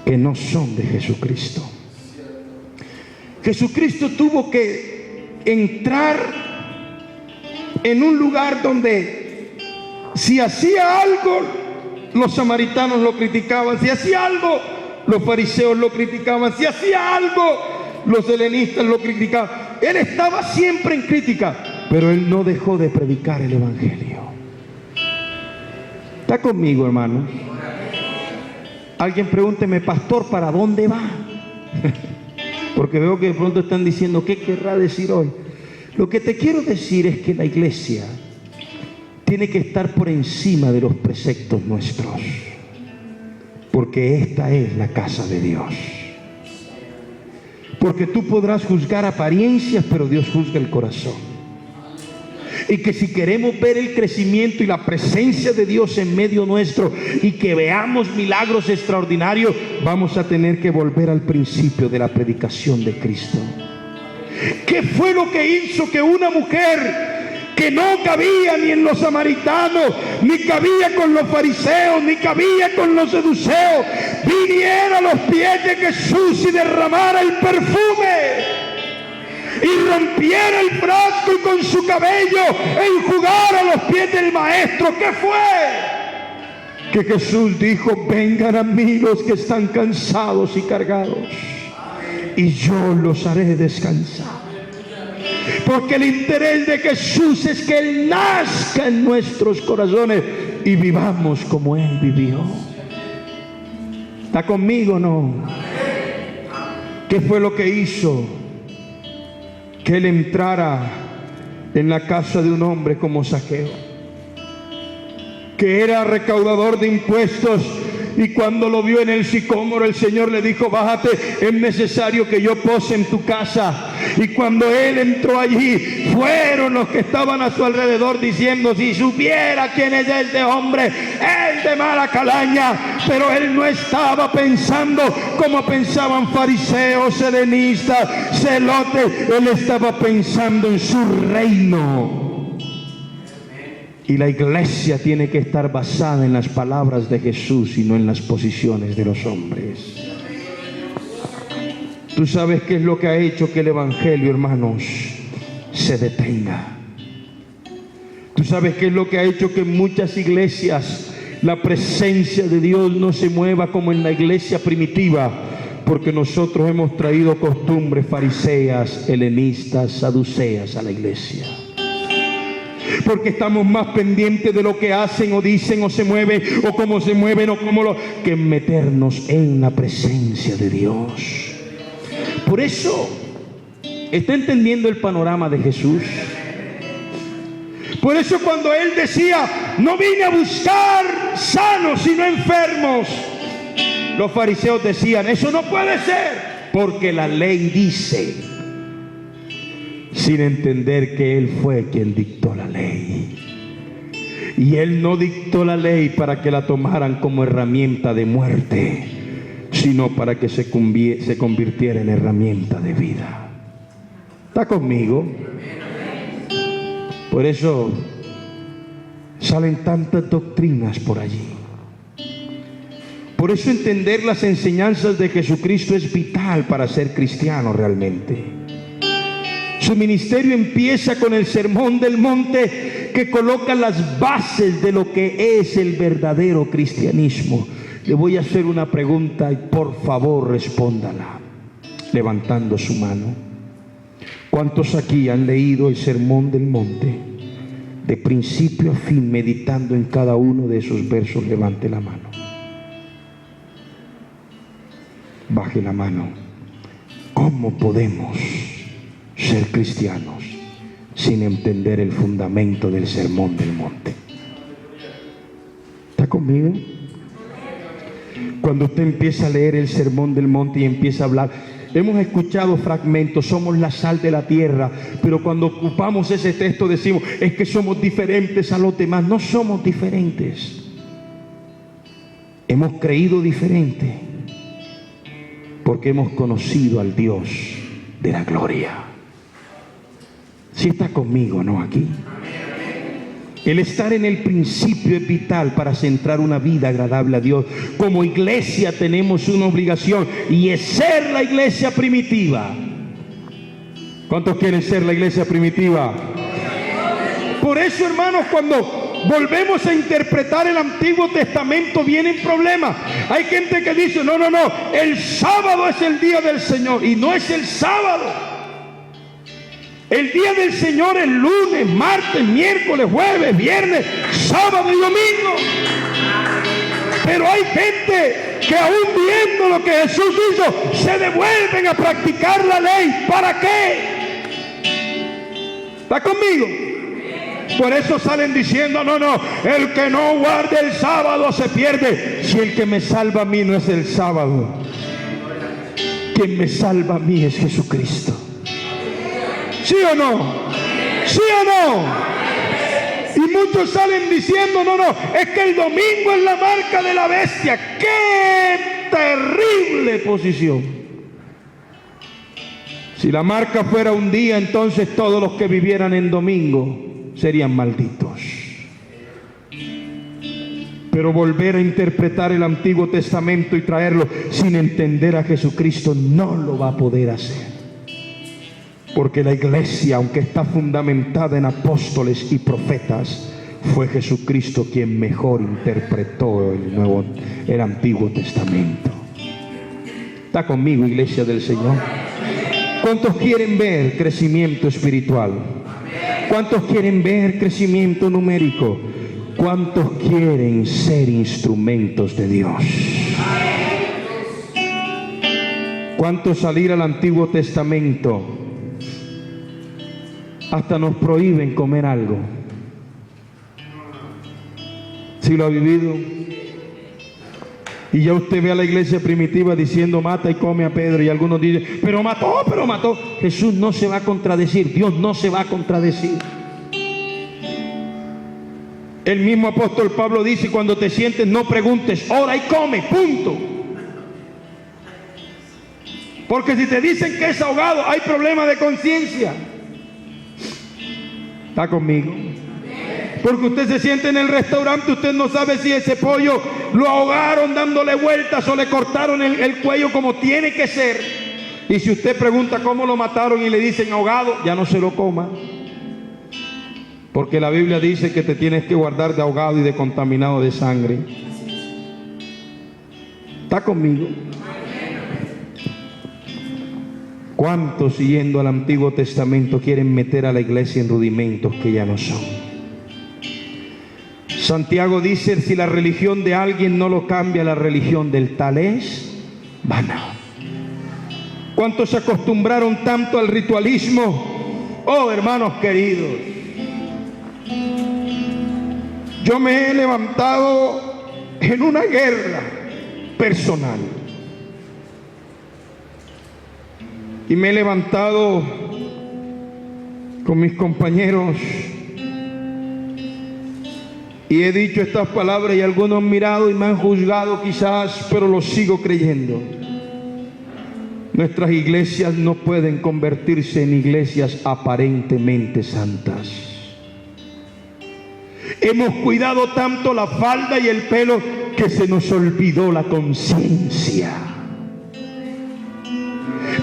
que no son de Jesucristo. Jesucristo tuvo que entrar en un lugar donde si hacía algo, los samaritanos lo criticaban. Si hacía algo, los fariseos lo criticaban. Si hacía algo, los helenistas lo criticaban. Él estaba siempre en crítica, pero él no dejó de predicar el evangelio. ¿Está conmigo, hermanos? Alguien pregúnteme: pastor, ¿para dónde va? Porque veo que de pronto están diciendo: ¿qué querrá decir hoy? Lo que te quiero decir es que la iglesia tiene que estar por encima de los preceptos nuestros, porque esta es la casa de Dios. Porque tú podrás juzgar apariencias, pero Dios juzga el corazón. Y que si queremos ver el crecimiento y la presencia de Dios en medio nuestro y que veamos milagros extraordinarios, vamos a tener que volver al principio de la predicación de Cristo. ¿Qué fue lo que hizo que una mujer que no cabía ni en los samaritanos, ni cabía con los fariseos, ni cabía con los saduceos, viniera a los pies de Jesús y derramara el perfume y rompiera el frasco y con su cabello enjugara los pies del maestro? ¿Qué fue? Que Jesús dijo: vengan a mí los que están cansados y cargados, y yo los haré descansar. Porque el interés de Jesús es que Él nazca en nuestros corazones y vivamos como Él vivió. ¿Está conmigo o no? ¿Qué fue lo que hizo que Él entrara en la casa de un hombre como Zaqueo, que era recaudador de impuestos? Y cuando lo vio en el sicómoro, el Señor le dijo: bájate, es necesario que yo pose en tu casa. Y cuando él entró allí, fueron los que estaban a su alrededor diciendo: si supiera quién es este hombre, es de mala calaña. Pero él no estaba pensando como pensaban fariseos, helenistas, celotes. Él estaba pensando en su reino. Y la iglesia tiene que estar basada en las palabras de Jesús y no en las posiciones de los hombres. Tú sabes qué es lo que ha hecho que el evangelio, hermanos, se detenga. Tú sabes qué es lo que ha hecho que en muchas iglesias la presencia de Dios no se mueva como en la iglesia primitiva, porque nosotros hemos traído costumbres fariseas, helenistas, saduceas a la iglesia. Porque estamos más pendientes de lo que hacen o dicen o se mueven o cómo se mueven o cómo que meternos en la presencia de Dios. Por eso, ¿está entendiendo el panorama de Jesús? Por eso cuando Él decía: no vine a buscar sanos sino enfermos, los fariseos decían: eso no puede ser, porque la ley dice, sin entender que Él fue quien dictó la ley. Y Él no dictó la ley para que la tomaran como herramienta de muerte, sino para que se convirtiera en herramienta de vida. ¿Está conmigo? Por eso salen tantas doctrinas por allí. Por eso entender las enseñanzas de Jesucristo es vital para ser cristiano realmente. Su ministerio empieza con el Sermón del Monte, que coloca las bases de lo que es el verdadero cristianismo. Le voy a hacer una pregunta y por favor respóndala levantando su mano. ¿Cuántos aquí han leído el Sermón del Monte de principio a fin, meditando en cada uno de esos versos? Levante la mano. Baje la mano. ¿Cómo podemos ser cristianos sin entender el fundamento del Sermón del Monte? ¿Está conmigo? Cuando usted empieza a leer el Sermón del Monte y empieza a hablar, hemos escuchado fragmentos: somos la sal de la tierra, pero cuando ocupamos ese texto decimos: es que somos diferentes a los demás. No somos diferentes, hemos creído diferente porque hemos conocido al Dios de la gloria. Si está conmigo, ¿no? Aquí el estar en el principio es vital para centrar una vida agradable a Dios. Como iglesia tenemos una obligación, y es ser la iglesia primitiva. ¿Cuántos quieren ser la iglesia primitiva? Por eso, hermanos, cuando volvemos a interpretar el Antiguo Testamento vienen problemas. Hay gente que dice: no, el sábado es el día del Señor, y no es el sábado. El día del Señor es lunes, martes, miércoles, jueves, viernes, sábado y domingo. Pero hay gente que aún viendo lo que Jesús hizo, se devuelven a practicar la ley. ¿Para qué? ¿Está conmigo? Por eso salen diciendo: no, el que no guarde el sábado se pierde. Si el que me salva a mí no es el sábado, quien me salva a mí es Jesucristo. ¿Sí o no? ¿Sí o no? Y muchos salen diciendo: no, es que el domingo es la marca de la bestia. ¡Qué terrible posición! Si la marca fuera un día, entonces todos los que vivieran en domingo serían malditos. Pero volver a interpretar el Antiguo Testamento y traerlo sin entender a Jesucristo no lo va a poder hacer. Porque la iglesia, aunque está fundamentada en apóstoles y profetas, fue Jesucristo quien mejor interpretó el Antiguo Testamento. ¿Está conmigo, iglesia del Señor? ¿Cuántos quieren ver crecimiento espiritual? ¿Cuántos quieren ver crecimiento numérico? ¿Cuántos quieren ser instrumentos de Dios? ¿Cuántos salir al Antiguo Testamento hasta nos prohíben comer algo? ¿Sí lo ha vivido? Y ya usted ve a la iglesia primitiva diciendo mata y come a Pedro, y algunos dicen pero mató. Jesús no se va a contradecir, Dios no se va a contradecir. El mismo apóstol Pablo dice: cuando te sientes no preguntes, ora y come, punto. Porque si te dicen que es ahogado, hay problema de conciencia. ¿Está conmigo? Porque usted se siente en el restaurante, usted no sabe si ese pollo lo ahogaron dándole vueltas o le cortaron el cuello como tiene que ser. Y si usted pregunta cómo lo mataron y le dicen ahogado, ya no se lo coma. Porque la Biblia dice que te tienes que guardar de ahogado y de contaminado de sangre. ¿Está conmigo? ¿Cuántos, siguiendo al Antiguo Testamento, quieren meter a la iglesia en rudimentos que ya no son? Santiago dice: si la religión de alguien no lo cambia, la religión del tal es vana. ¿Cuántos se acostumbraron tanto al ritualismo? Oh, hermanos queridos, yo me he levantado en una guerra personal. Y me he levantado con mis compañeros y he dicho estas palabras, y algunos han mirado y me han juzgado quizás, pero lo sigo creyendo. Nuestras iglesias no pueden convertirse en iglesias aparentemente santas. Hemos cuidado tanto la falda y el pelo que se nos olvidó la conciencia.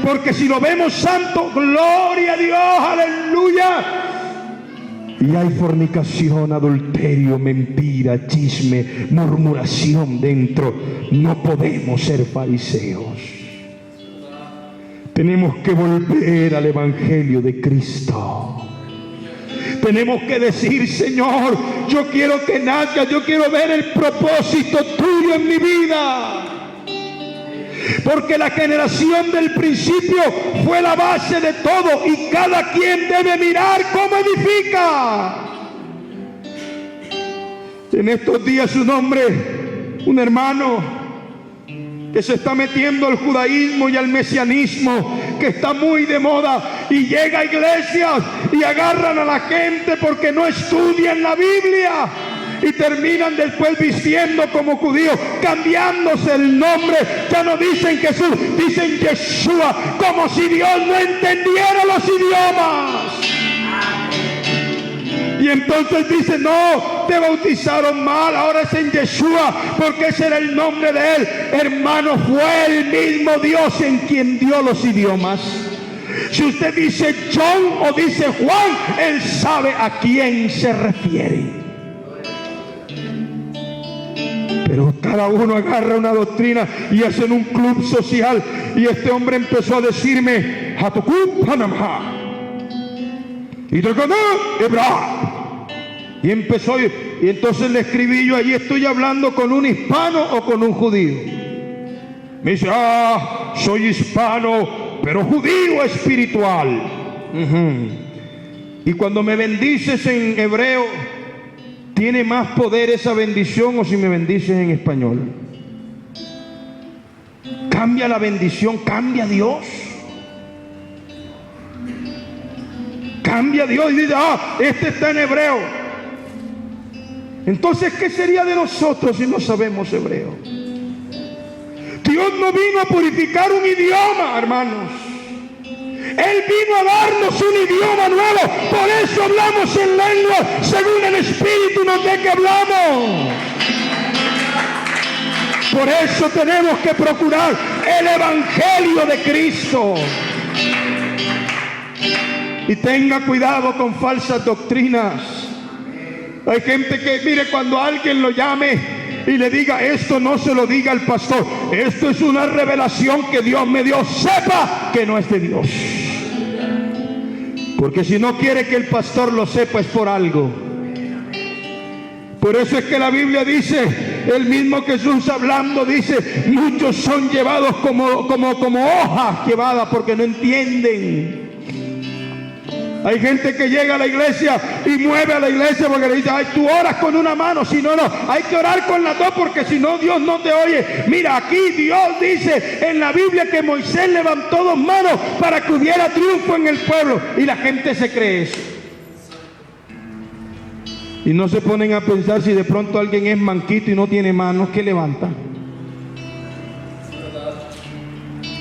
Porque si lo vemos santo, gloria a Dios, aleluya. Y hay fornicación, adulterio, mentira, chisme, murmuración dentro. No podemos ser fariseos. Tenemos que volver al Evangelio de Cristo. Tenemos que decir: Señor, yo quiero que nazca, yo quiero ver el propósito tuyo en mi vida. Porque la generación del principio fue la base de todo, y cada quien debe mirar cómo edifica. En estos días un hombre, un hermano que se está metiendo al judaísmo y al mesianismo, que está muy de moda, y llega a iglesias y agarran a la gente porque no estudian la Biblia. Y terminan después vistiendo como judíos, cambiándose el nombre. Ya no dicen Jesús, dicen Yeshua, como si Dios no entendiera los idiomas. Y entonces dicen: no, te bautizaron mal, ahora es en Yeshua, porque ese era el nombre de él. Hermano, fue el mismo Dios en quien dio los idiomas. Si usted dice John o dice Juan, él sabe a quién se refiere. Pero cada uno agarra una doctrina y hacen un club social. Y este hombre empezó a decirme: Hatuku Panamá y y empezó, y entonces le escribí yo: allí estoy hablando con un hispano o con un judío. Me dice: soy hispano, pero judío espiritual. Y cuando me bendices en hebreo, ¿tiene más poder esa bendición o si me bendices en español? ¿Cambia la bendición? ¿Cambia Dios? Cambia Dios y dice: este está en hebreo. Entonces, ¿qué sería de nosotros si no sabemos hebreo? Dios no vino a purificar un idioma, hermanos. Él vino a darnos un idioma nuevo. Por eso hablamos en lengua según el Espíritu nos dé que hablamos. Por eso tenemos que procurar el Evangelio de Cristo. Y tenga cuidado con falsas doctrinas. Hay gente que, mire, cuando alguien lo llame y le diga: esto no se lo diga al pastor, esto es una revelación que Dios me dio, sepa que no es de Dios. Porque si no quiere que el pastor lo sepa es por algo. Por eso es que la Biblia dice, el mismo Jesús hablando dice: muchos son llevados como hojas llevadas porque no entienden. Hay gente que llega a la iglesia y mueve a la iglesia porque le dice, ay, tú oras con una mano, si no, no, hay que orar con las dos porque si no Dios no te oye. Mira, aquí Dios dice en la Biblia que Moisés levantó dos manos para que hubiera triunfo en el pueblo, y la gente se cree eso. Y no se ponen a pensar si de pronto alguien es manquito y no tiene manos, que levanta.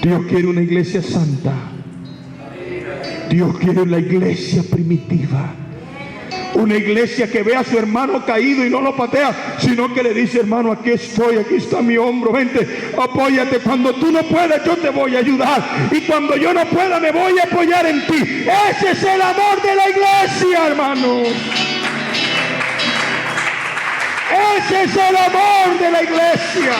Dios quiere una iglesia santa. Dios quiere la iglesia primitiva. Una iglesia que ve a su hermano caído y no lo patea, sino que le dice, hermano, aquí estoy, aquí está mi hombro, vente, apóyate. Cuando tú no puedas, yo te voy a ayudar. Y cuando yo no pueda, me voy a apoyar en ti. Ese es el amor de la iglesia, hermanos. Ese es el amor de la iglesia.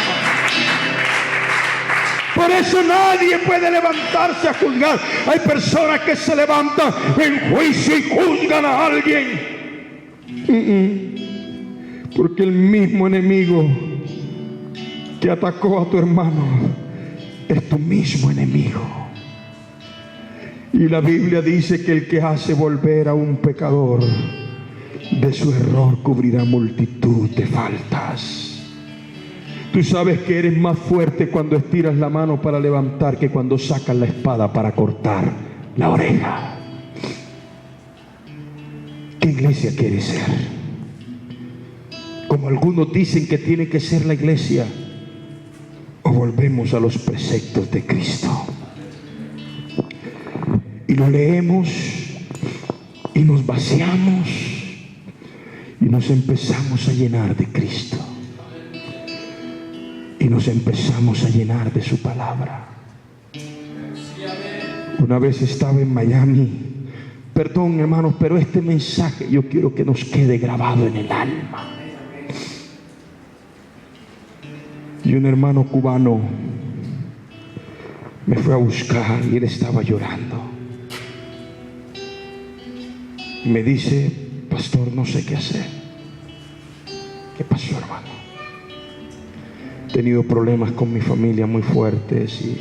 Por eso nadie puede levantarse a juzgar. Hay personas que se levantan en juicio y juzgan a alguien. Porque el mismo enemigo que atacó a tu hermano es tu mismo enemigo. Y la Biblia dice que el que hace volver a un pecador de su error cubrirá multitud de faltas. Tú sabes que eres más fuerte cuando estiras la mano para levantar que cuando sacas la espada para cortar la oreja. ¿Qué iglesia quieres ser? Como algunos dicen que tiene que ser la iglesia, o volvemos a los preceptos de Cristo y lo leemos y nos vaciamos y nos empezamos a llenar de Cristo y nos empezamos a llenar de su palabra. Una vez estaba en Miami, perdón hermanos, pero este mensaje yo quiero que nos quede grabado en el alma. Y un hermano cubano me fue a buscar y él estaba llorando. Y me dice, pastor, no sé qué hacer. ¿Qué pasó, hermano? He tenido problemas con mi familia muy fuertes y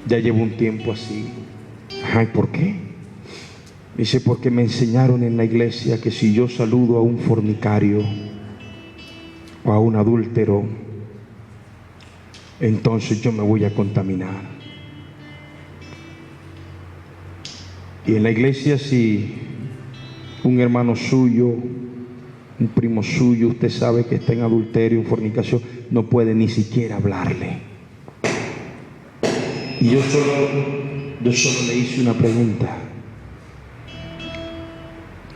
ya llevo un tiempo así. Ay, ¿por qué? Dice, porque me enseñaron en la iglesia que si yo saludo a un fornicario o a un adúltero, entonces yo me voy a contaminar. Y en la iglesia, si un hermano suyo, un primo suyo, usted sabe que está en adulterio, en fornicación, no puede ni siquiera hablarle. Y yo solo le hice una pregunta.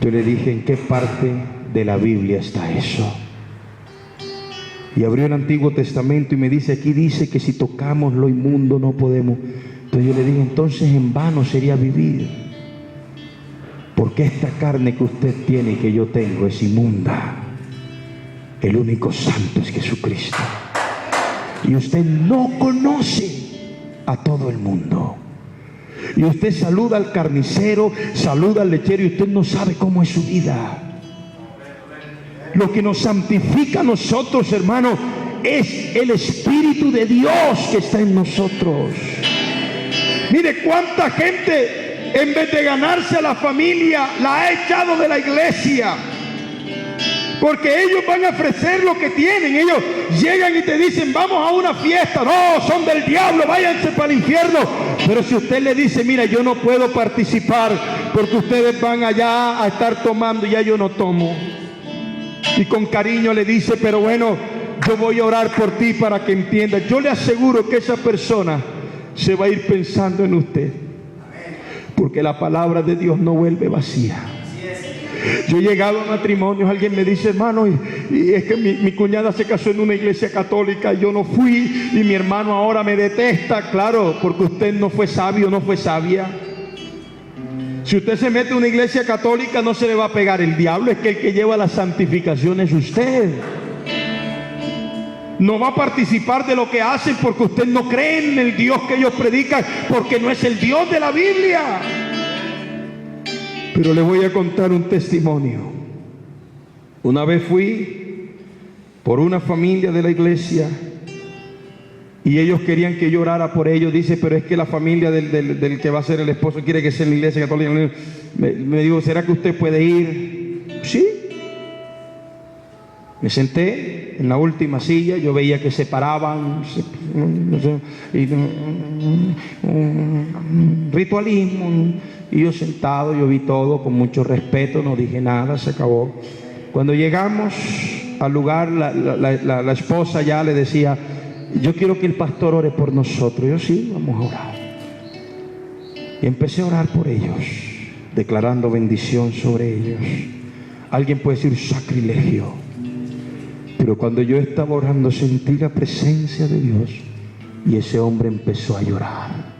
Yo le dije, ¿en qué parte de la Biblia está eso? Y abrió el Antiguo Testamento y me dice, aquí dice que si tocamos lo inmundo no podemos. Entonces yo le dije, entonces en vano sería vivir, porque esta carne que usted tiene y que yo tengo es inmunda. El único santo es Jesucristo. Y usted no conoce a todo el mundo. Y usted saluda al carnicero, saluda al lechero y usted no sabe cómo es su vida. Lo que nos santifica a nosotros, hermanos, es el Espíritu de Dios que está en nosotros. Mire cuánta gente, en vez de ganarse a la familia, la ha echado de la iglesia. Porque ellos van a ofrecer lo que tienen. Ellos llegan y te dicen, vamos a una fiesta. No, son del diablo, váyanse para el infierno. Pero si usted le dice, mira, yo no puedo participar porque ustedes van allá a estar tomando, ya yo no tomo. Y con cariño le dice, pero bueno, yo voy a orar por ti para que entiendas. Yo le aseguro que esa persona se va a ir pensando en usted. Porque la palabra de Dios no vuelve vacía. Yo he llegado a matrimonios, alguien me dice, hermano, y es que mi cuñada se casó en una iglesia católica, yo no fui, y mi hermano ahora me detesta. Claro, porque usted no fue sabio, no fue sabia. Si usted se mete en una iglesia católica, no se le va a pegar el diablo, es que el que lleva la santificación es usted. No va a participar de lo que hacen porque usted no cree en el Dios que ellos predican, porque no es el Dios de la Biblia. Pero le voy a contar un testimonio. Una vez fui por una familia de la iglesia Y ellos querían que yo orara por ellos. Dice, pero es que la familia del que va a ser el esposo quiere que sea en la iglesia católica. Me digo, ¿será que usted puede ir? Sí. Me senté en la última silla. Yo veía que se paraban. Ritualismo. Y yo sentado, yo vi todo con mucho respeto. No dije nada, se acabó. Cuando llegamos al lugar, la esposa ya le decía, yo quiero que el pastor ore por nosotros. Yo, sí, vamos a orar. Y empecé a orar por ellos, declarando bendición sobre ellos. Alguien puede decir sacrilegio, pero cuando yo estaba orando sentí la presencia de Dios y ese hombre empezó a llorar.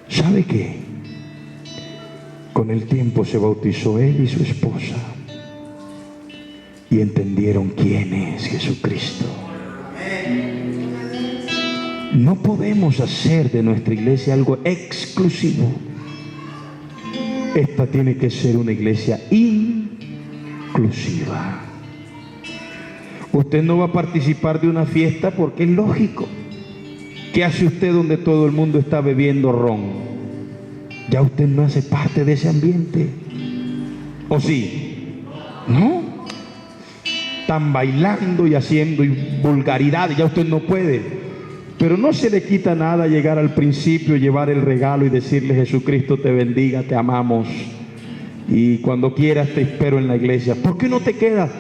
¿Sabe qué? Con el tiempo se bautizó él y su esposa y entendieron quién es Jesucristo. No podemos hacer de nuestra iglesia algo exclusivo. Esta tiene que ser una iglesia inclusiva. Usted no va a participar de una fiesta porque es lógico. ¿Qué hace usted donde todo el mundo está bebiendo ron? Ya usted no hace parte de ese ambiente. ¿O sí? ¿No? Están bailando y haciendo vulgaridades, ya usted no puede. Pero no se le quita nada llegar al principio, llevar el regalo y decirle, Jesucristo te bendiga, te amamos. Y cuando quieras te espero en la iglesia. ¿Por qué no te quedas?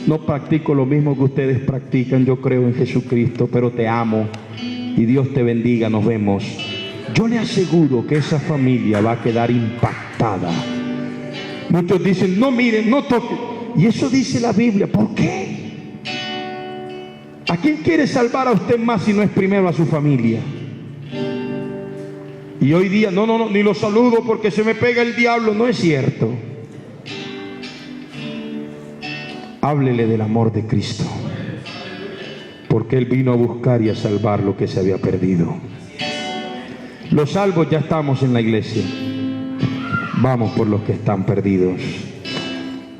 No practico lo mismo que ustedes practican, yo creo en Jesucristo, pero te amo. Y Dios te bendiga, nos vemos. Yo le aseguro que esa familia va a quedar impactada. Muchos dicen, no miren, no toquen. Y eso dice la Biblia. ¿Por qué? ¿A quién quiere salvar a usted más si no es primero a su familia? Y hoy día, no, ni lo saludo porque se me pega el diablo. No es cierto. Háblele del amor de Cristo, porque Él vino a buscar y a salvar lo que se había perdido. Los salvos ya estamos en la iglesia. Vamos por los que están perdidos.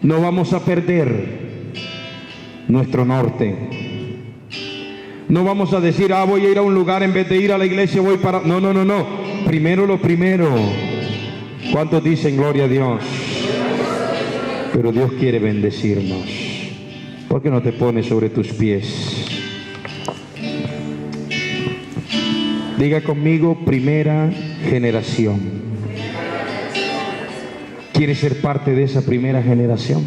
No vamos a perder nuestro norte. No vamos a decir, voy a ir a un lugar en vez de ir a la iglesia, voy para... No. Primero lo primero. ¿Cuántos dicen gloria a Dios? Pero Dios quiere bendecirnos. ¿Por qué no te pones sobre tus pies? Diga conmigo, primera generación. ¿Quieres ser parte de esa primera generación?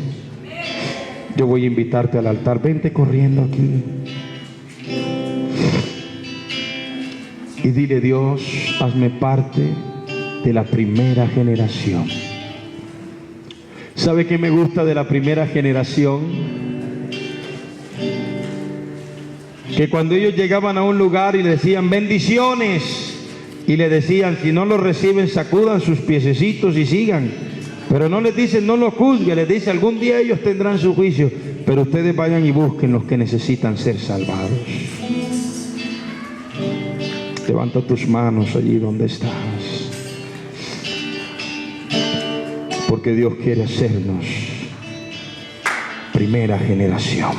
Yo voy a invitarte al altar. Vente corriendo aquí. Y dile, Dios, hazme parte de la primera generación. ¿Sabe qué me gusta de la primera generación? Que cuando ellos llegaban a un lugar y le decían bendiciones, y le decían, si no lo reciben, sacudan sus piececitos y sigan. Pero no les dicen, no los juzguen, les dice, algún día ellos tendrán su juicio, pero ustedes vayan y busquen los que necesitan ser salvados. Levanta tus manos allí donde estás, porque Dios quiere hacernos primera generación.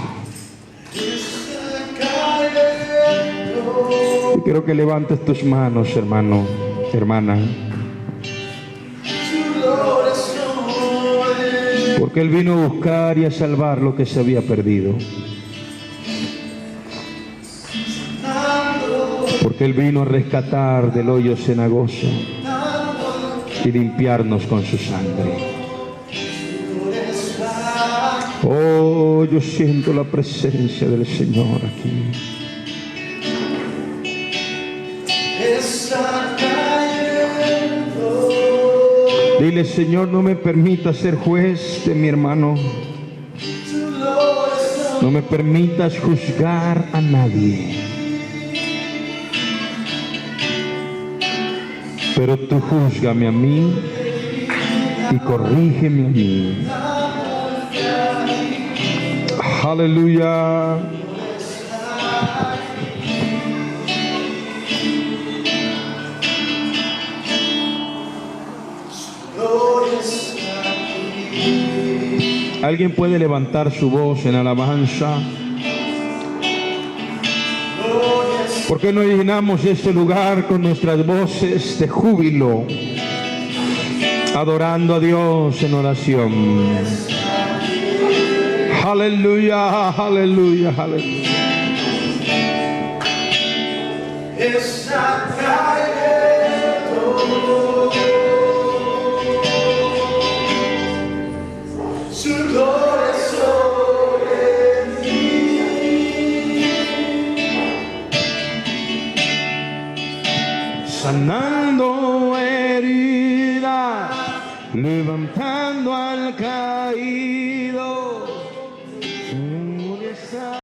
Y quiero que levantes tus manos, hermano, hermana, porque Él vino a buscar y a salvar lo que se había perdido. Porque Él vino a rescatar del hoyo cenagoso y limpiarnos con su sangre. Oh, yo siento la presencia del Señor aquí. Dile, Señor, no me permitas ser juez de mi hermano. No me permitas juzgar a nadie. Pero tú júzgame a mí y corrígeme a mí. Aleluya. ¿Alguien puede levantar su voz en alabanza? ¿Por qué no llenamos este lugar con nuestras voces de júbilo, adorando a Dios en oración? Aleluya, aleluya, aleluya. Está cayendo su gloria sobre mí, sanando heridas, levantando al caído.